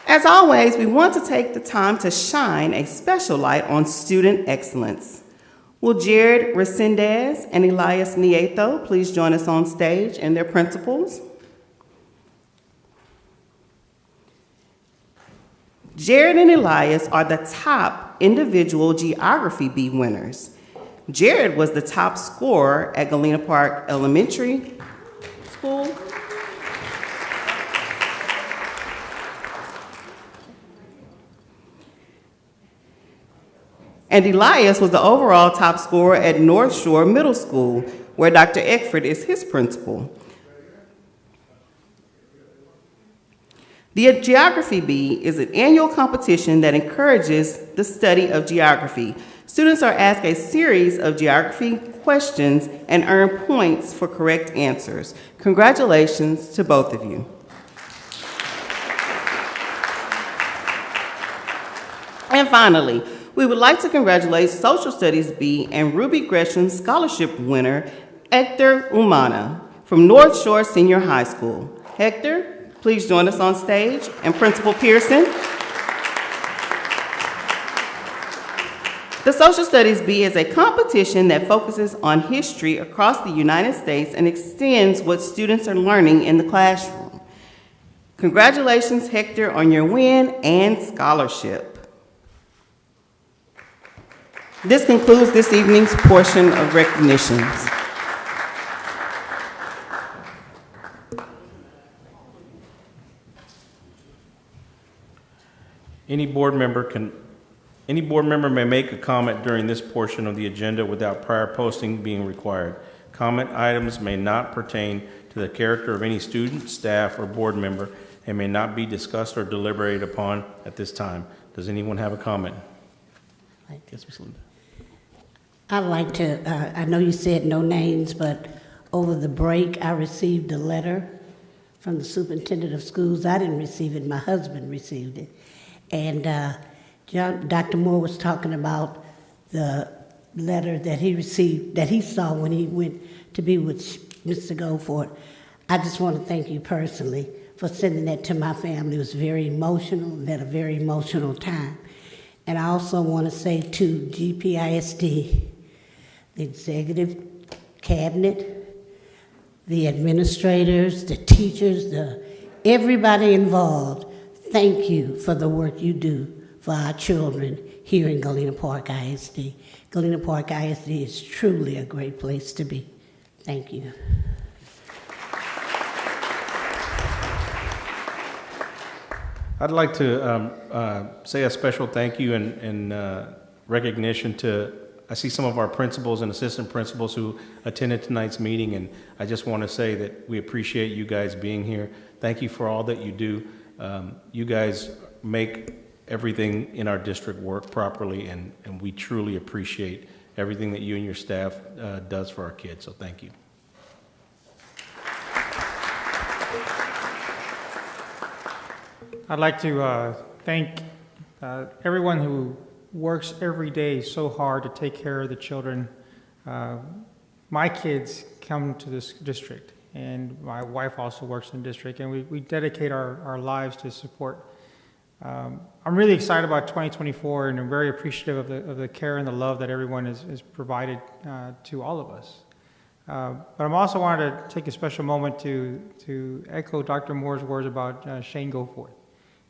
As always, we want to take the time to shine a special light on student excellence. Will Jared Resendez and Elias Nieto please join us on stage and their principals? Jared and Elias are the top individual Geography B winners. Jared was the top scorer at Galena Park Elementary School. And Elias was the overall top scorer at North Shore Middle School, where Dr. Eckford is his principal. The Geography Bee is an annual competition that encourages the study of geography. Students are asked a series of geography questions and earn points for correct answers. Congratulations to both of you. And finally, we would like to congratulate Social Studies B and Ruby Gresham Scholarship winner, Hector Umana from North Shore Senior High School. Hector, please join us on stage, and Principal Pearson. The Social Studies B is a competition that focuses on history across the United States and extends what students are learning in the classroom. Congratulations, Hector, on your win and scholarship. This concludes this evening's portion of recognitions. Any board member may make a comment during this portion of the agenda without prior posting being required. Comment items may not pertain to the character of any student, staff, or board member and may not be discussed or deliberated upon at this time. Does anyone have a comment? Yes, Ms. Linda. I'd like to, I know you said no names, but over the break, I received a letter from the superintendent of schools. I didn't receive it, my husband received it. And Dr. Moore was talking about the letter that he received, that he saw when he went to be with Mr. Goforth. I just want to thank you personally for sending that to my family. It was very emotional, at a very emotional time. And I also want to say to GPISD, the executive cabinet, the administrators, the teachers, everybody involved, thank you for the work you do for our children here in Galena Park ISD. Galena Park ISD is truly a great place to be. Thank you. I'd like to say a special thank you and recognition to, I see some of our principals and assistant principals who attended tonight's meeting, and I just want to say that we appreciate you guys being here. Thank you for all that you do. You guys make everything in our district work properly, and we truly appreciate everything that you and your staff does for our kids, so thank you. I'd like to thank everyone who works every day so hard to take care of the children. My kids come to this district, and my wife also works in the district, and we dedicate our lives to support. I'm really excited about 2024, and I'm very appreciative of the care and the love that everyone has provided to all of us. But I'm also wanted to take a special moment to echo Dr. Moore's words about Shane Goforth.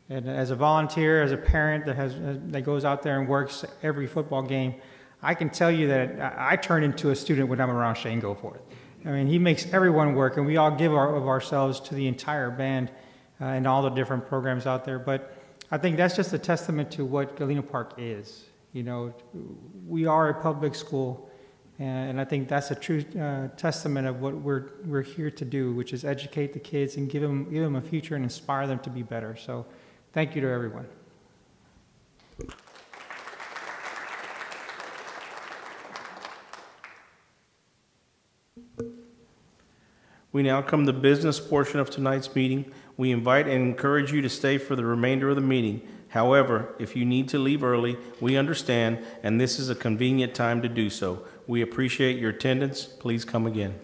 And as a volunteer, as a parent that goes out there and works every football game, I can tell you that I turn into a student when I'm around Shane Goforth. I mean, he makes everyone work, and we all give of ourselves to the entire band and all the different programs out there. But I think that's just a testament to what Galena Park is. You know, we are a public school, and I think that's a true testament of what we're here to do, which is educate the kids and give them a future and inspire them to be better. So thank you to everyone. We now come to the business portion of tonight's meeting. We invite and encourage you to stay for the remainder of the meeting. However, if you need to leave early, we understand, and this is a convenient time to do so. We appreciate your attendance. Please come again.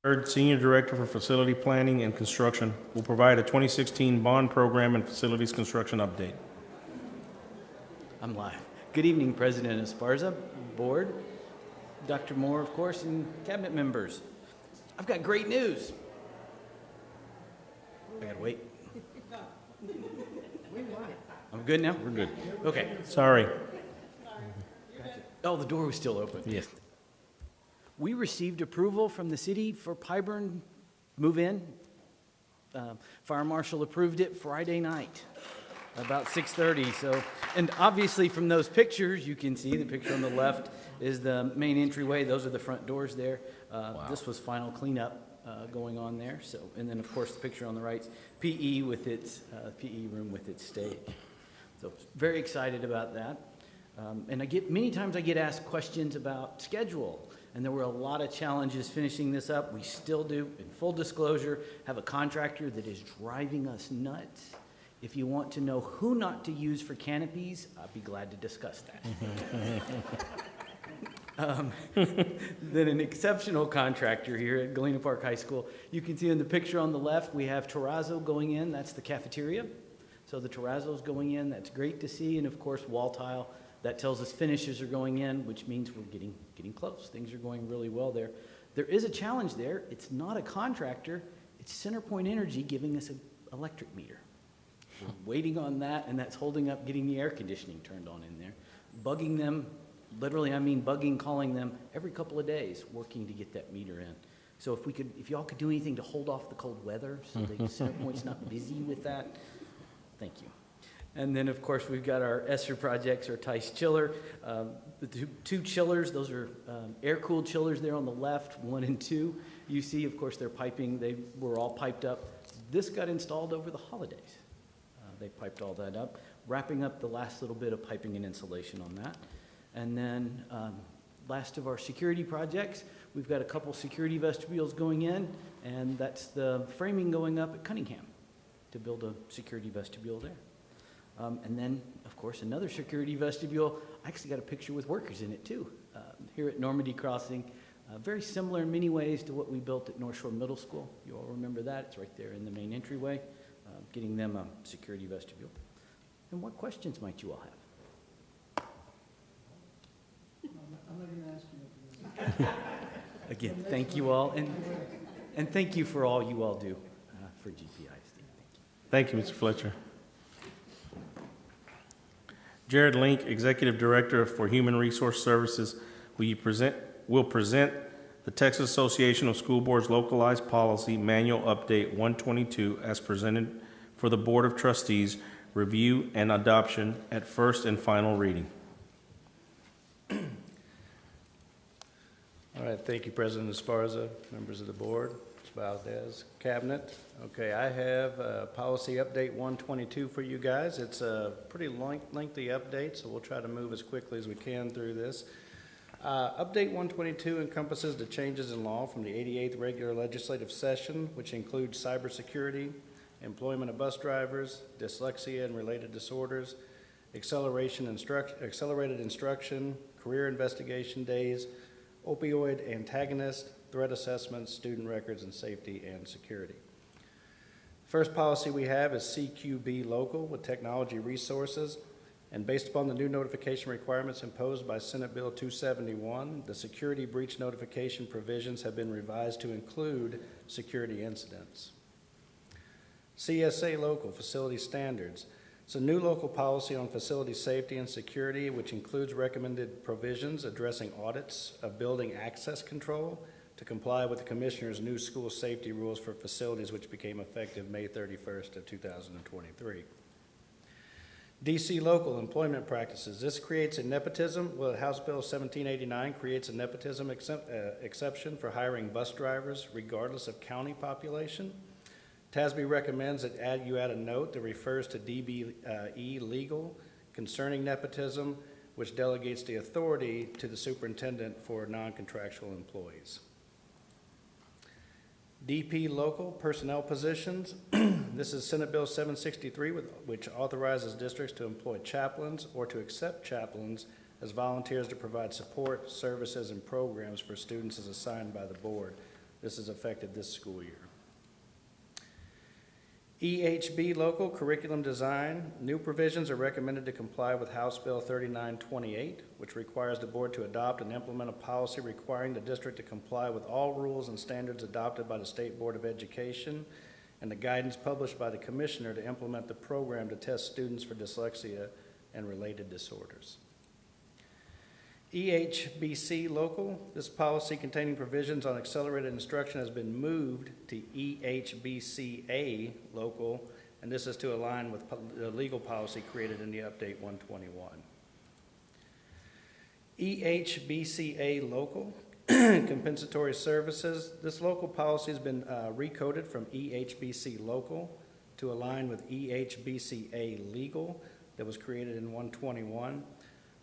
Third, Senior Director for Facility Planning and Construction will provide a 2016 bond program and facilities construction update. I'm live. Good evening, President Esparza, Board, Dr. Moore, of course, and Cabinet members. I've got great news. I gotta wait. I'm good now? We're good. Okay. Sorry. Oh, the door was still open. Yes. We received approval from the city for Pyburn move-in. Fire Marshal approved it Friday night, about 6:30. So, and obviously from those pictures, you can see the picture on the left is the main entryway. Those are the front doors there. Wow. This was final cleanup going on there. So, and then of course the picture on the right, PE with its PE room with its stage. So very excited about that. And many times I get asked questions about schedule. And there were a lot of challenges finishing this up. We still do, in full disclosure, have a contractor that is driving us nuts. If you want to know who not to use for canopies, I'd be glad to discuss that. Then an exceptional contractor here at Galena Park High School. You can see in the picture on the left, we have terrazzo going in. That's the cafeteria. So the terrazzo's going in. That's great to see. And of course, wall tile. That tells us finishes are going in, which means we're getting close. Things are going really well there. There is a challenge there. It's not a contractor. It's CenterPoint Energy giving us an electric meter. We're waiting on that, and that's holding up getting the air conditioning turned on in there. Bugging them, literally I mean bugging, calling them every couple of days, working to get that meter in. So if y'all could do anything to hold off the cold weather so that CenterPoint's not busy with that, thank you. And then, of course, we've got our ESSER projects, our Tice chiller. The two chillers, those are air-cooled chillers there on the left, 1 and 2. You see, of course, they're piping. They were all piped up. This got installed over the holidays. They piped all that up, wrapping up the last little bit of piping and insulation on that. And then last of our security projects, we've got a couple security vestibules going in, and that's the framing going up at Cunningham to build a security vestibule there. And then, of course, another security vestibule. I actually got a picture with workers in it, too, here at Normandy Crossing. Very similar in many ways to what we built at North Shore Middle School. You all remember that. It's right there in the main entryway, getting them a security vestibule. And what questions might you all have? I'm not going to ask you. Again, thank you all, and thank you for all you all do for GPISD. Thank you, Mr. Fletcher. Jared Link, Executive Director for Human Resource Services, will present the Texas Association of School Boards Localized Policy Manual Update 122 as presented for the Board of Trustees review and adoption at first and final reading. All right, thank you, President Esparza, members of the board, Mr. Valdez, Cabinet. Okay, I have Policy Update 122 for you guys. It's a pretty lengthy update, so we'll try to move as quickly as we can through this. Update 122 encompasses the changes in law from the 88th regular legislative session, which includes cybersecurity, employment of bus drivers, dyslexia and related disorders, accelerated instruction, career investigation days, opioid antagonist, threat assessments, student records, and safety and security. First policy we have is CQB Local with technology resources, and based upon the new notification requirements imposed by Senate Bill 271, the security breach notification provisions have been revised to include security incidents. CSA Local Facility Standards. It's a new local policy on facility safety and security, which includes recommended provisions addressing audits of building access control to comply with the Commissioner's new school safety rules for facilities, which became effective May 31st of 2023. DC Local Employment Practices. This creates a nepotism. Well, House Bill 1789 creates a nepotism exception for hiring bus drivers regardless of county population. TASB recommends that you add a note that refers to DBE legal concerning nepotism, which delegates the authority to the superintendent for non-contractual employees. DP local personnel positions. This is Senate Bill 763, which authorizes districts to employ chaplains or to accept chaplains as volunteers to provide support, services, and programs for students as assigned by the board. This is effective this school year. EHB local curriculum design. New provisions are recommended to comply with House Bill 3928, which requires the board to adopt and implement a policy requiring the district to comply with all rules and standards adopted by the State Board of Education and the guidance published by the commissioner to implement the program to test students for dyslexia and related disorders. EHBC local. This policy containing provisions on accelerated instruction has been moved to EHBCA local, and this is to align with the legal policy created in the Update 121. EHBCA local. Compensatory services. This local policy has been recoded from EHBC local to align with EHBCA legal that was created in 121.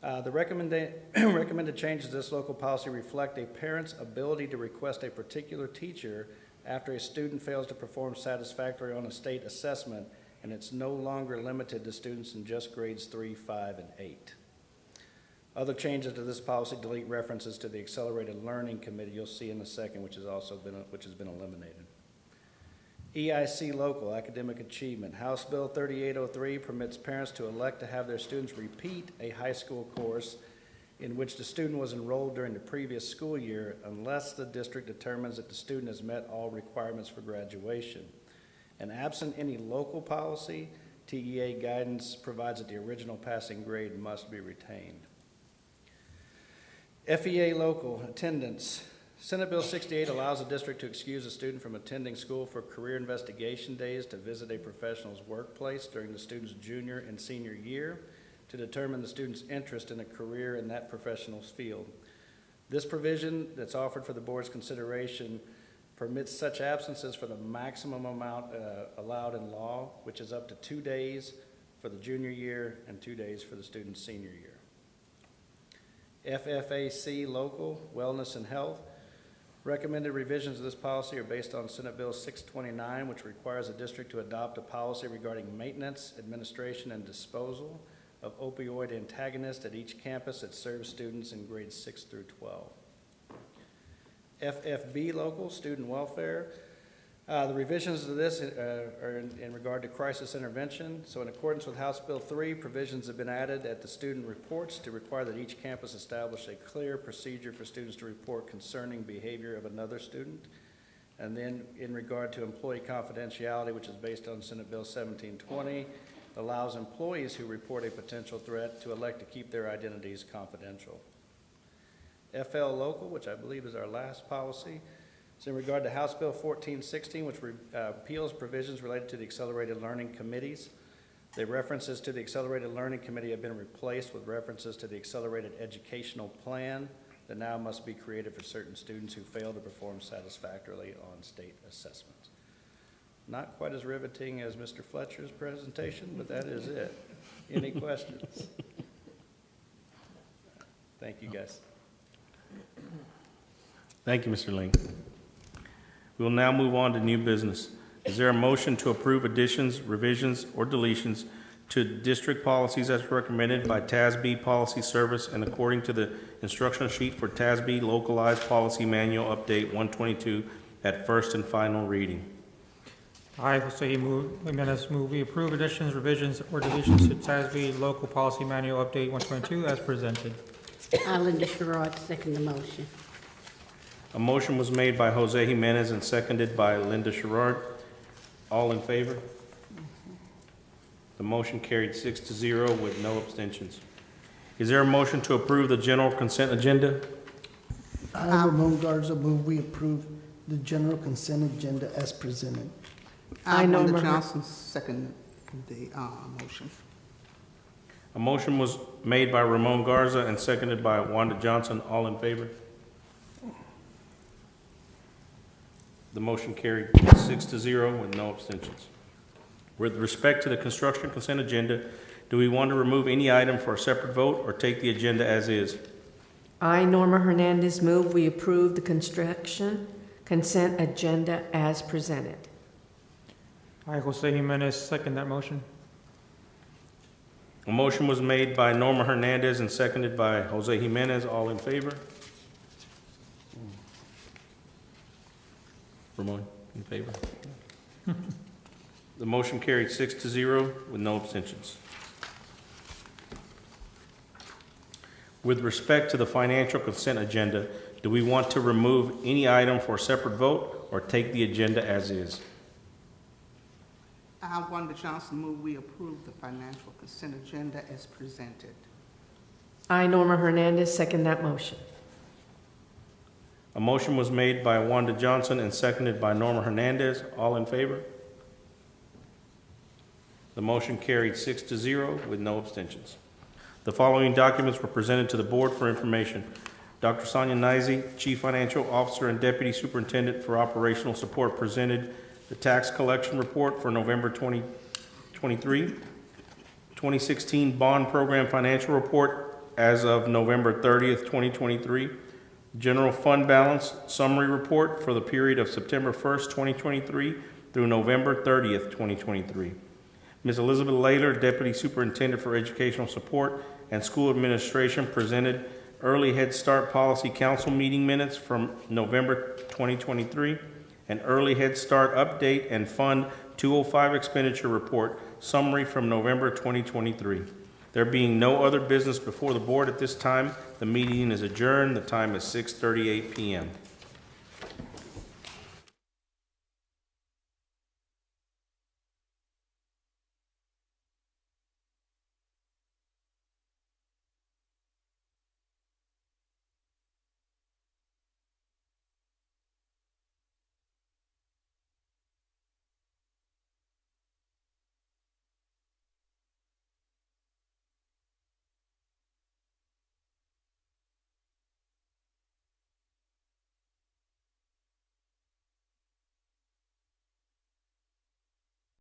The recommended changes to this local policy reflect a parent's ability to request a particular teacher after a student fails to perform satisfactorily on a state assessment, and it's no longer limited to students in just grades 3, 5, and 8. Other changes to this policy delete references to the Accelerated Learning Committee you'll see in a second, which has been eliminated. EIC local, academic achievement. House Bill 3803 permits parents to elect to have their students repeat a high school course in which the student was enrolled during the previous school year unless the district determines that the student has met all requirements for graduation. And absent any local policy, TEA guidance provides that the original passing grade must be retained. FEA local, attendance. Senate Bill 68 allows the district to excuse a student from attending school for career investigation days to visit a professional's workplace during the student's junior and senior year to determine the student's interest in a career in that professional's field. This provision that's offered for the board's consideration permits such absences for the maximum amount allowed in law, which is up to 2 days for the junior year and 2 days for the student's senior year. FFAC local, wellness and health. Recommended revisions of this policy are based on Senate Bill 629, which requires the district to adopt a policy regarding maintenance, administration, and disposal of opioid antagonists at each campus that serves students in grades 6 through 12. FFB local, student welfare. The revisions of this are in regard to crisis intervention. So in accordance with House Bill 3, provisions have been added at the student reports to require that each campus establish a clear procedure for students to report concerning behavior of another student. And then in regard to employee confidentiality, which is based on Senate Bill 1720, allows employees who report a potential threat to elect to keep their identities confidential. FL local, which I believe is our last policy. So in regard to House Bill 1416, which repeals provisions related to the Accelerated Learning Committees, the references to the Accelerated Learning Committee have been replaced with references to the Accelerated Educational Plan that now must be created for certain students who fail to perform satisfactorily on state assessments. Not quite as riveting as Mr. Fletcher's presentation, but that is it. Any questions? Thank you, guys. Thank you, Mr. Ling. We will now move on to new business. Is there a motion to approve additions, revisions, or deletions to district policies as recommended by TASB Policy Service and according to the instructional sheet for TASB Localized Policy Manual Update 122 at first and final reading? I will say Jimenez move we approve additions, revisions, or deletions to TASB Local Policy Manual Update 122 as presented. Linda Sherrod, second the motion. A motion was made by Jose Jimenez and seconded by Linda Sherrod. All in favor? The motion carried 6-0 with no abstentions. Is there a motion to approve the general consent agenda? I, Ramon Garza, move we approve the general consent agenda as presented. Wanda Johnson, second the motion. A motion was made by Ramon Garza and seconded by Wanda Johnson. All in favor? The motion carried 6-0 with no abstentions. With respect to the construction consent agenda, do we want to remove any item for a separate vote or take the agenda as is? I, Norma Hernandez, move we approve the construction consent agenda as presented. I, Jose Jimenez, second that motion. A motion was made by Norma Hernandez and seconded by Jose Jimenez. All in favor? Ramon, in favor? The motion carried 6-0 with no abstentions. With respect to the financial consent agenda, do we want to remove any item for a separate vote or take the agenda as is? I, Wanda Johnson, move we approve the financial consent agenda as presented. I, Norma Hernandez, second that motion. A motion was made by Wanda Johnson and seconded by Norma Hernandez. All in favor? The motion carried 6-0 with no abstentions. The following documents were presented to the board for information. Dr. Sonia Nizzi, Chief Financial Officer and Deputy Superintendent for Operational Support, presented the tax collection report for November 2023, 2016 bond program financial report as of November 30th, 2023, general fund balance summary report for the period of September 1st, 2023 through November 30th, 2023. Ms. Elizabeth Layler, Deputy Superintendent for Educational Support and School Administration, presented Early Head Start Policy Council meeting minutes from November 2023, and Early Head Start Update and Fund 205 Expenditure Report summary from November 2023. There being no other business before the board at this time, the meeting is adjourned. The time is 6:38 p.m.